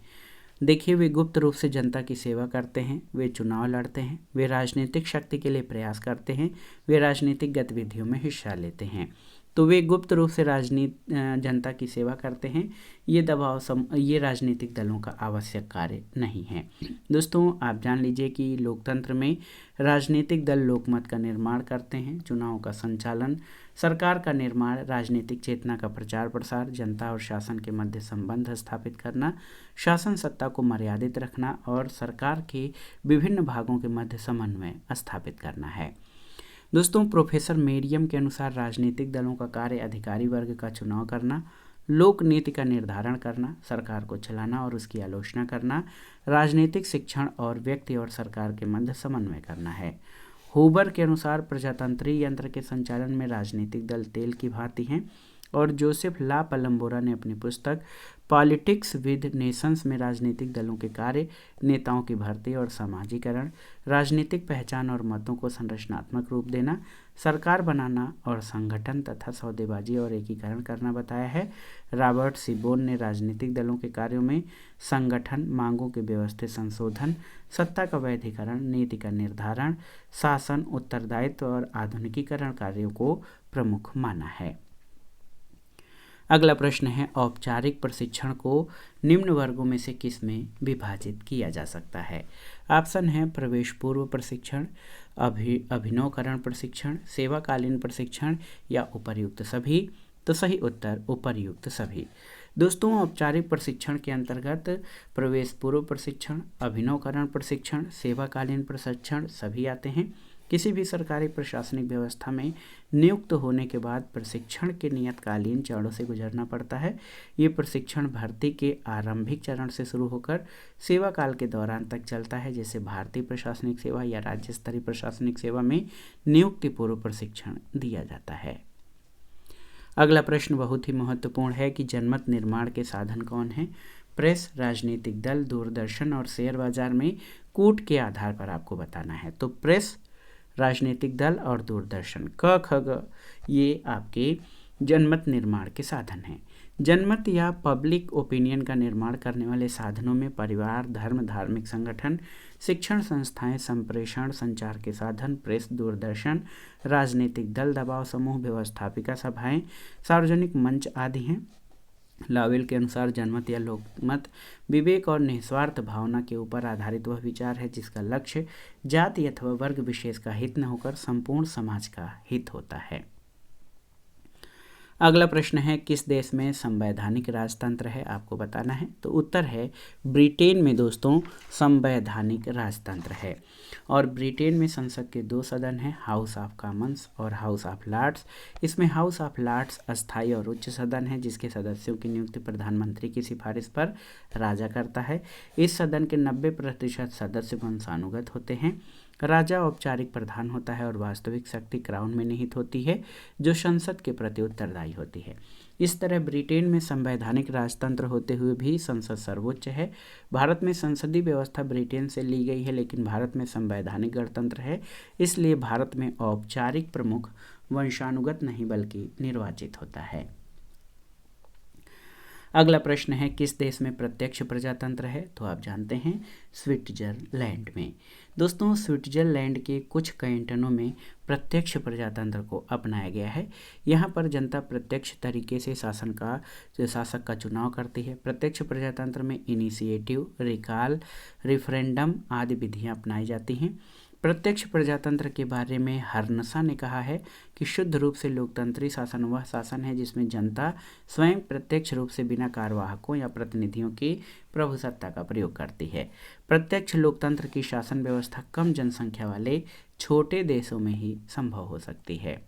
देखिए, वे गुप्त रूप से जनता की सेवा करते हैं, वे चुनाव लड़ते हैं, वे राजनीतिक शक्ति के लिए प्रयास करते हैं, वे राजनीतिक गतिविधियों में हिस्सा लेते हैं। तो वे गुप्त रूप से जनता की सेवा करते हैं। ये राजनीतिक दलों का आवश्यक कार्य नहीं है। दोस्तों, आप जान लीजिए कि लोकतंत्र में राजनीतिक दल लोकमत का निर्माण करते हैं, चुनाव का संचालन, सरकार का निर्माण, राजनीतिक चेतना का प्रचार प्रसार, जनता और शासन के मध्य संबंध स्थापित करना, शासन सत्ता को मर्यादित रखना और सरकार के विभिन्न भागों के मध्य समन्वय स्थापित करना है। दोस्तों, प्रोफेसर मेरियम के अनुसार राजनीतिक दलों का कार्य अधिकारी वर्ग का चुनाव करना, लोक नीति का निर्धारण करना, सरकार को चलाना और उसकी आलोचना करना, राजनीतिक शिक्षण और व्यक्ति और सरकार के मध्य समन्वय करना है। हूबर के अनुसार प्रजातंत्रीय यंत्र के संचालन में राजनीतिक दल तेल की भांति हैं और जोसेफ ला पलम्बोरा ने अपनी पुस्तक पॉलिटिक्स विद नेशंस में राजनीतिक दलों के कार्य, नेताओं की भर्ती और समाजीकरण, राजनीतिक पहचान और मतों को संरचनात्मक रूप देना, सरकार बनाना और संगठन तथा सौदेबाजी और एकीकरण करना बताया है। रॉबर्ट सिबोन ने राजनीतिक दलों के कार्यों में संगठन, मांगों के व्यवस्थित संशोधन, सत्ता का वैधीकरण, नीति का निर्धारण, शासन, उत्तरदायित्व और आधुनिकीकरण कार्यों को प्रमुख माना है। अगला प्रश्न है, औपचारिक प्रशिक्षण को निम्न वर्गों में से किस में विभाजित किया जा सकता है? ऑप्शन है प्रवेश पूर्व प्रशिक्षण, अभिनवकरण प्रशिक्षण, सेवाकालीन प्रशिक्षण या उपर्युक्त सभी। तो सही उत्तर उपर्युक्त सभी। दोस्तों, औपचारिक प्रशिक्षण के अंतर्गत प्रवेश पूर्व प्रशिक्षण, अभिनवकरण प्रशिक्षण, सेवाकालीन प्रशिक्षण सभी आते हैं। किसी भी सरकारी प्रशासनिक व्यवस्था में नियुक्त होने के बाद प्रशिक्षण के नियतकालीन चरणों से गुजरना पड़ता है। ये प्रशिक्षण भर्ती के आरंभिक चरण से शुरू होकर सेवा काल के दौरान तक चलता है, जैसे भारतीय प्रशासनिक सेवा या राज्य स्तरीय प्रशासनिक सेवा में नियुक्ति पूर्व प्रशिक्षण दिया जाता है। अगला प्रश्न बहुत ही महत्वपूर्ण है कि जनमत निर्माण के साधन कौन हैं? प्रेस, राजनीतिक दल, दूरदर्शन और शेयर बाजार में कूट के आधार पर आपको बताना है। तो प्रेस, राजनीतिक दल और दूरदर्शन, क ख ग ये आपके जनमत निर्माण के साधन हैं। जनमत या पब्लिक ओपिनियन का निर्माण करने वाले साधनों में परिवार, धर्म, धार्मिक संगठन, शिक्षण संस्थाएं, संप्रेषण संचार के साधन, प्रेस, दूरदर्शन, राजनीतिक दल, दबाव समूह, व्यवस्थापिका सभाएं, सार्वजनिक मंच आदि हैं। लावेल के अनुसार जनमत या लोकमत विवेक और निस्वार्थ भावना के ऊपर आधारित वह विचार है जिसका लक्ष्य जाति अथवा वर्ग विशेष का हित न होकर संपूर्ण समाज का हित होता है। अगला प्रश्न है, किस देश में संवैधानिक राजतंत्र है? आपको बताना है। तो उत्तर है ब्रिटेन में दोस्तों संवैधानिक राजतंत्र है। और ब्रिटेन में संसद के 2 सदन हैं, हाउस ऑफ कॉमन्स और हाउस ऑफ लॉर्ड्स। इसमें हाउस ऑफ लॉर्ड्स अस्थायी और उच्च सदन है, जिसके सदस्यों की नियुक्ति प्रधानमंत्री की सिफारिश पर राजा करता है। इस सदन के 90% सदस्य वंशानुगत होते हैं। राजा औपचारिक प्रधान होता है और वास्तविक शक्ति क्राउन में निहित होती है, जो संसद के प्रति उत्तरदायी होती है। इस तरह ब्रिटेन में संवैधानिक राजतंत्र होते हुए भी संसद सर्वोच्च है। भारत में संसदीय व्यवस्था ब्रिटेन से ली गई है, लेकिन भारत में संवैधानिक गणतंत्र है, इसलिए भारत में औपचारिक प्रमुख वंशानुगत नहीं बल्कि निर्वाचित होता है। अगला प्रश्न है, किस देश में प्रत्यक्ष प्रजातंत्र है? तो आप जानते हैं स्विट्जरलैंड में। दोस्तों, स्विट्जरलैंड के कुछ कैंटनों में प्रत्यक्ष प्रजातंत्र को अपनाया गया है। यहाँ पर जनता प्रत्यक्ष तरीके से शासक का चुनाव करती है। प्रत्यक्ष प्रजातंत्र में इनिशिएटिव, रिकॉल, रेफरेंडम आदि विधियाँ अपनाई जाती हैं। प्रत्यक्ष प्रजातंत्र के बारे में हर्नसा ने कहा है कि शुद्ध रूप से लोकतंत्री शासन वह शासन है जिसमें जनता स्वयं प्रत्यक्ष रूप से बिना कार्यवाहकों या प्रतिनिधियों की प्रभुसत्ता का प्रयोग करती है। प्रत्यक्ष लोकतंत्र की शासन व्यवस्था कम जनसंख्या वाले छोटे देशों में ही संभव हो सकती है।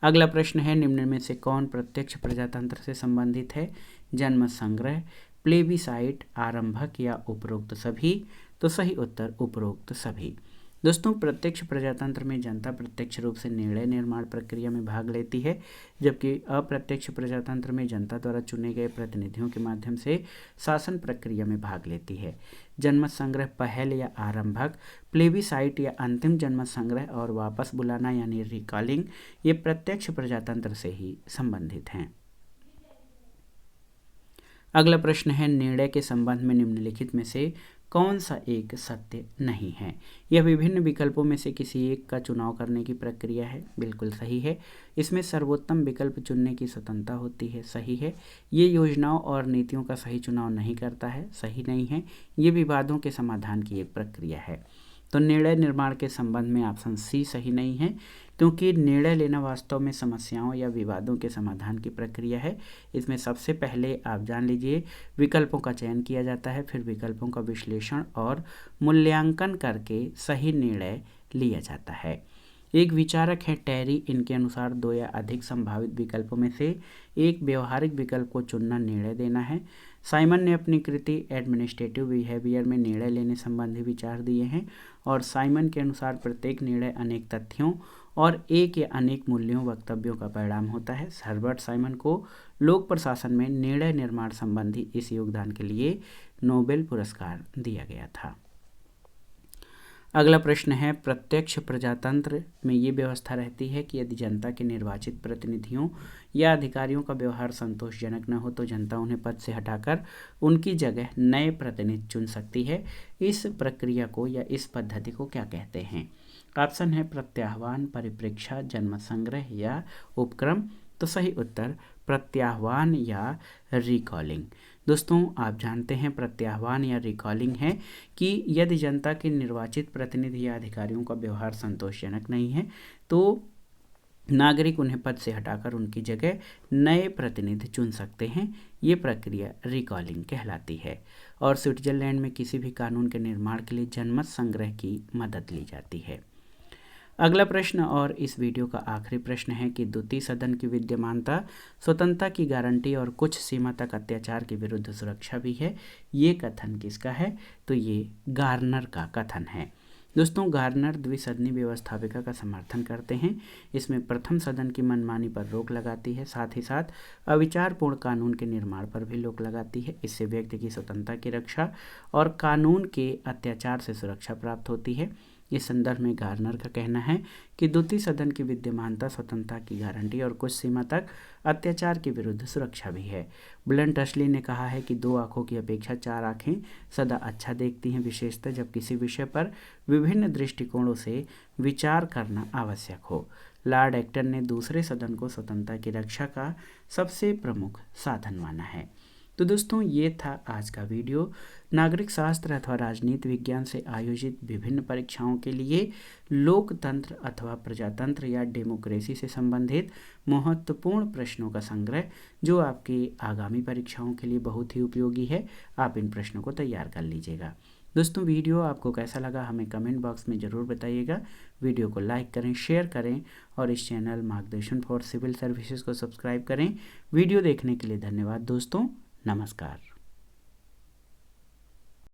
अगला प्रश्न है, निम्न में से कौन प्रत्यक्ष प्रजातंत्र से संबंधित है? जनमत संग्रह, प्लेबिसाइट, आरंभक या उपरोक्त सभी। तो सही उत्तर उपरोक्त सभी। दोस्तों, प्रत्यक्ष प्रजातंत्र में जनता प्रत्यक्ष रूप से निर्णय निर्माण प्रक्रिया में भाग लेती है, जबकि अप्रत्यक्ष प्रजातंत्र में जनता द्वारा चुने गए प्रतिनिधियों के माध्यम से शासन प्रक्रिया में भाग लेती है। जनमत संग्रह पहल या आरंभक, प्लेबिसाइट या अंतिम जनमत संग्रह और वापस बुलाना यानी रिकॉलिंग ये प्रत्यक्ष प्रजातंत्र से ही संबंधित हैं। अगला प्रश्न है, निर्णय के संबंध में निम्नलिखित में से कौन सा एक सत्य नहीं है? यह विभिन्न विकल्पों में से किसी एक का चुनाव करने की प्रक्रिया है। बिल्कुल सही है। इसमें सर्वोत्तम विकल्प चुनने की स्वतंत्रता होती है। सही है। ये योजनाओं और नीतियों का सही चुनाव नहीं करता है। सही नहीं है। ये विवादों के समाधान की एक प्रक्रिया है। तो निर्णय निर्माण के संबंध में ऑप्शन सी सही नहीं है, क्योंकि निर्णय लेना वास्तव में समस्याओं या विवादों के समाधान की प्रक्रिया है। इसमें सबसे पहले आप जान लीजिए विकल्पों का चयन किया जाता है, फिर विकल्पों का विश्लेषण और मूल्यांकन करके सही निर्णय लिया जाता है। एक विचारक है टेरी, इनके अनुसार 2 या अधिक संभावित विकल्पों में से एक व्यवहारिक विकल्प को चुनना निर्णय देना है। साइमन ने अपनी कृति एडमिनिस्ट्रेटिव बिहेवियर में निर्णय लेने संबंधी विचार दिए हैं और साइमन के अनुसार प्रत्येक निर्णय अनेक तथ्यों और एक या अनेक मूल्यों वक्तव्यों का परिणाम होता है। हर्बर्ट साइमन को लोक प्रशासन में निर्णय निर्माण संबंधी इस योगदान के लिए नोबेल पुरस्कार दिया गया था। अगला प्रश्न है, प्रत्यक्ष प्रजातंत्र में ये व्यवस्था रहती है कि यदि जनता के निर्वाचित प्रतिनिधियों या अधिकारियों का व्यवहार संतोषजनक न हो तो जनता उन्हें पद से हटाकर उनकी जगह नए प्रतिनिधि चुन सकती है। इस प्रक्रिया को या इस पद्धति को क्या कहते हैं? ऑप्शन है प्रत्याह्वान, परिप्रेक्षा, जनमत संग्रह या उपक्रम। तो सही उत्तर प्रत्याह्वान या रिकॉलिंग। दोस्तों आप जानते हैं प्रत्याह्वान या रिकॉलिंग है कि यदि जनता के निर्वाचित प्रतिनिधि या अधिकारियों का व्यवहार संतोषजनक नहीं है तो नागरिक उन्हें पद से हटाकर उनकी जगह नए प्रतिनिधि चुन सकते हैं। ये प्रक्रिया रिकॉलिंग कहलाती है। और स्विट्जरलैंड में किसी भी कानून के निर्माण के लिए जनमत संग्रह की मदद ली जाती है। अगला प्रश्न और इस वीडियो का आखिरी प्रश्न है कि द्वितीय सदन की विद्यमानता स्वतंत्रता की गारंटी और कुछ सीमा तक अत्याचार के विरुद्ध सुरक्षा भी है। ये कथन किसका है? तो ये गार्नर का कथन है। दोस्तों गार्नर द्विसदनी व्यवस्थापिका का समर्थन करते हैं। इसमें प्रथम सदन की मनमानी पर रोक लगाती है, साथ ही साथ अविचारपूर्ण कानून के निर्माण पर भी रोक लगाती है। इससे व्यक्ति की स्वतंत्रता की रक्षा और कानून के अत्याचार से सुरक्षा प्राप्त होती है। इस संदर्भ में गार्नर का कहना है कि द्वितीय सदन की विद्यमानता स्वतंत्रता की गारंटी और कुछ सीमा तक अत्याचार के विरुद्ध सुरक्षा भी है। ब्लंट असली ने कहा है कि 2 आंखों की अपेक्षा 4 आंखें सदा अच्छा देखती हैं, विशेषतः जब किसी विषय पर विभिन्न दृष्टिकोणों से विचार करना आवश्यक हो। लॉर्ड एक्टन ने दूसरे सदन को स्वतंत्रता की रक्षा का सबसे प्रमुख साधन माना है। तो दोस्तों ये था आज का वीडियो। नागरिक शास्त्र अथवा राजनीति विज्ञान से आयोजित विभिन्न परीक्षाओं के लिए लोकतंत्र अथवा प्रजातंत्र या डेमोक्रेसी से संबंधित महत्वपूर्ण प्रश्नों का संग्रह, जो आपकी आगामी परीक्षाओं के लिए बहुत ही उपयोगी है। आप इन प्रश्नों को तैयार कर लीजिएगा। दोस्तों वीडियो आपको कैसा लगा हमें कमेंट बॉक्स में ज़रूर बताइएगा। वीडियो को लाइक करें, शेयर करें और इस चैनल मार्गदर्शन फॉर सिविल सर्विसेज को सब्सक्राइब करें। वीडियो देखने के लिए धन्यवाद दोस्तों। नमस्कार।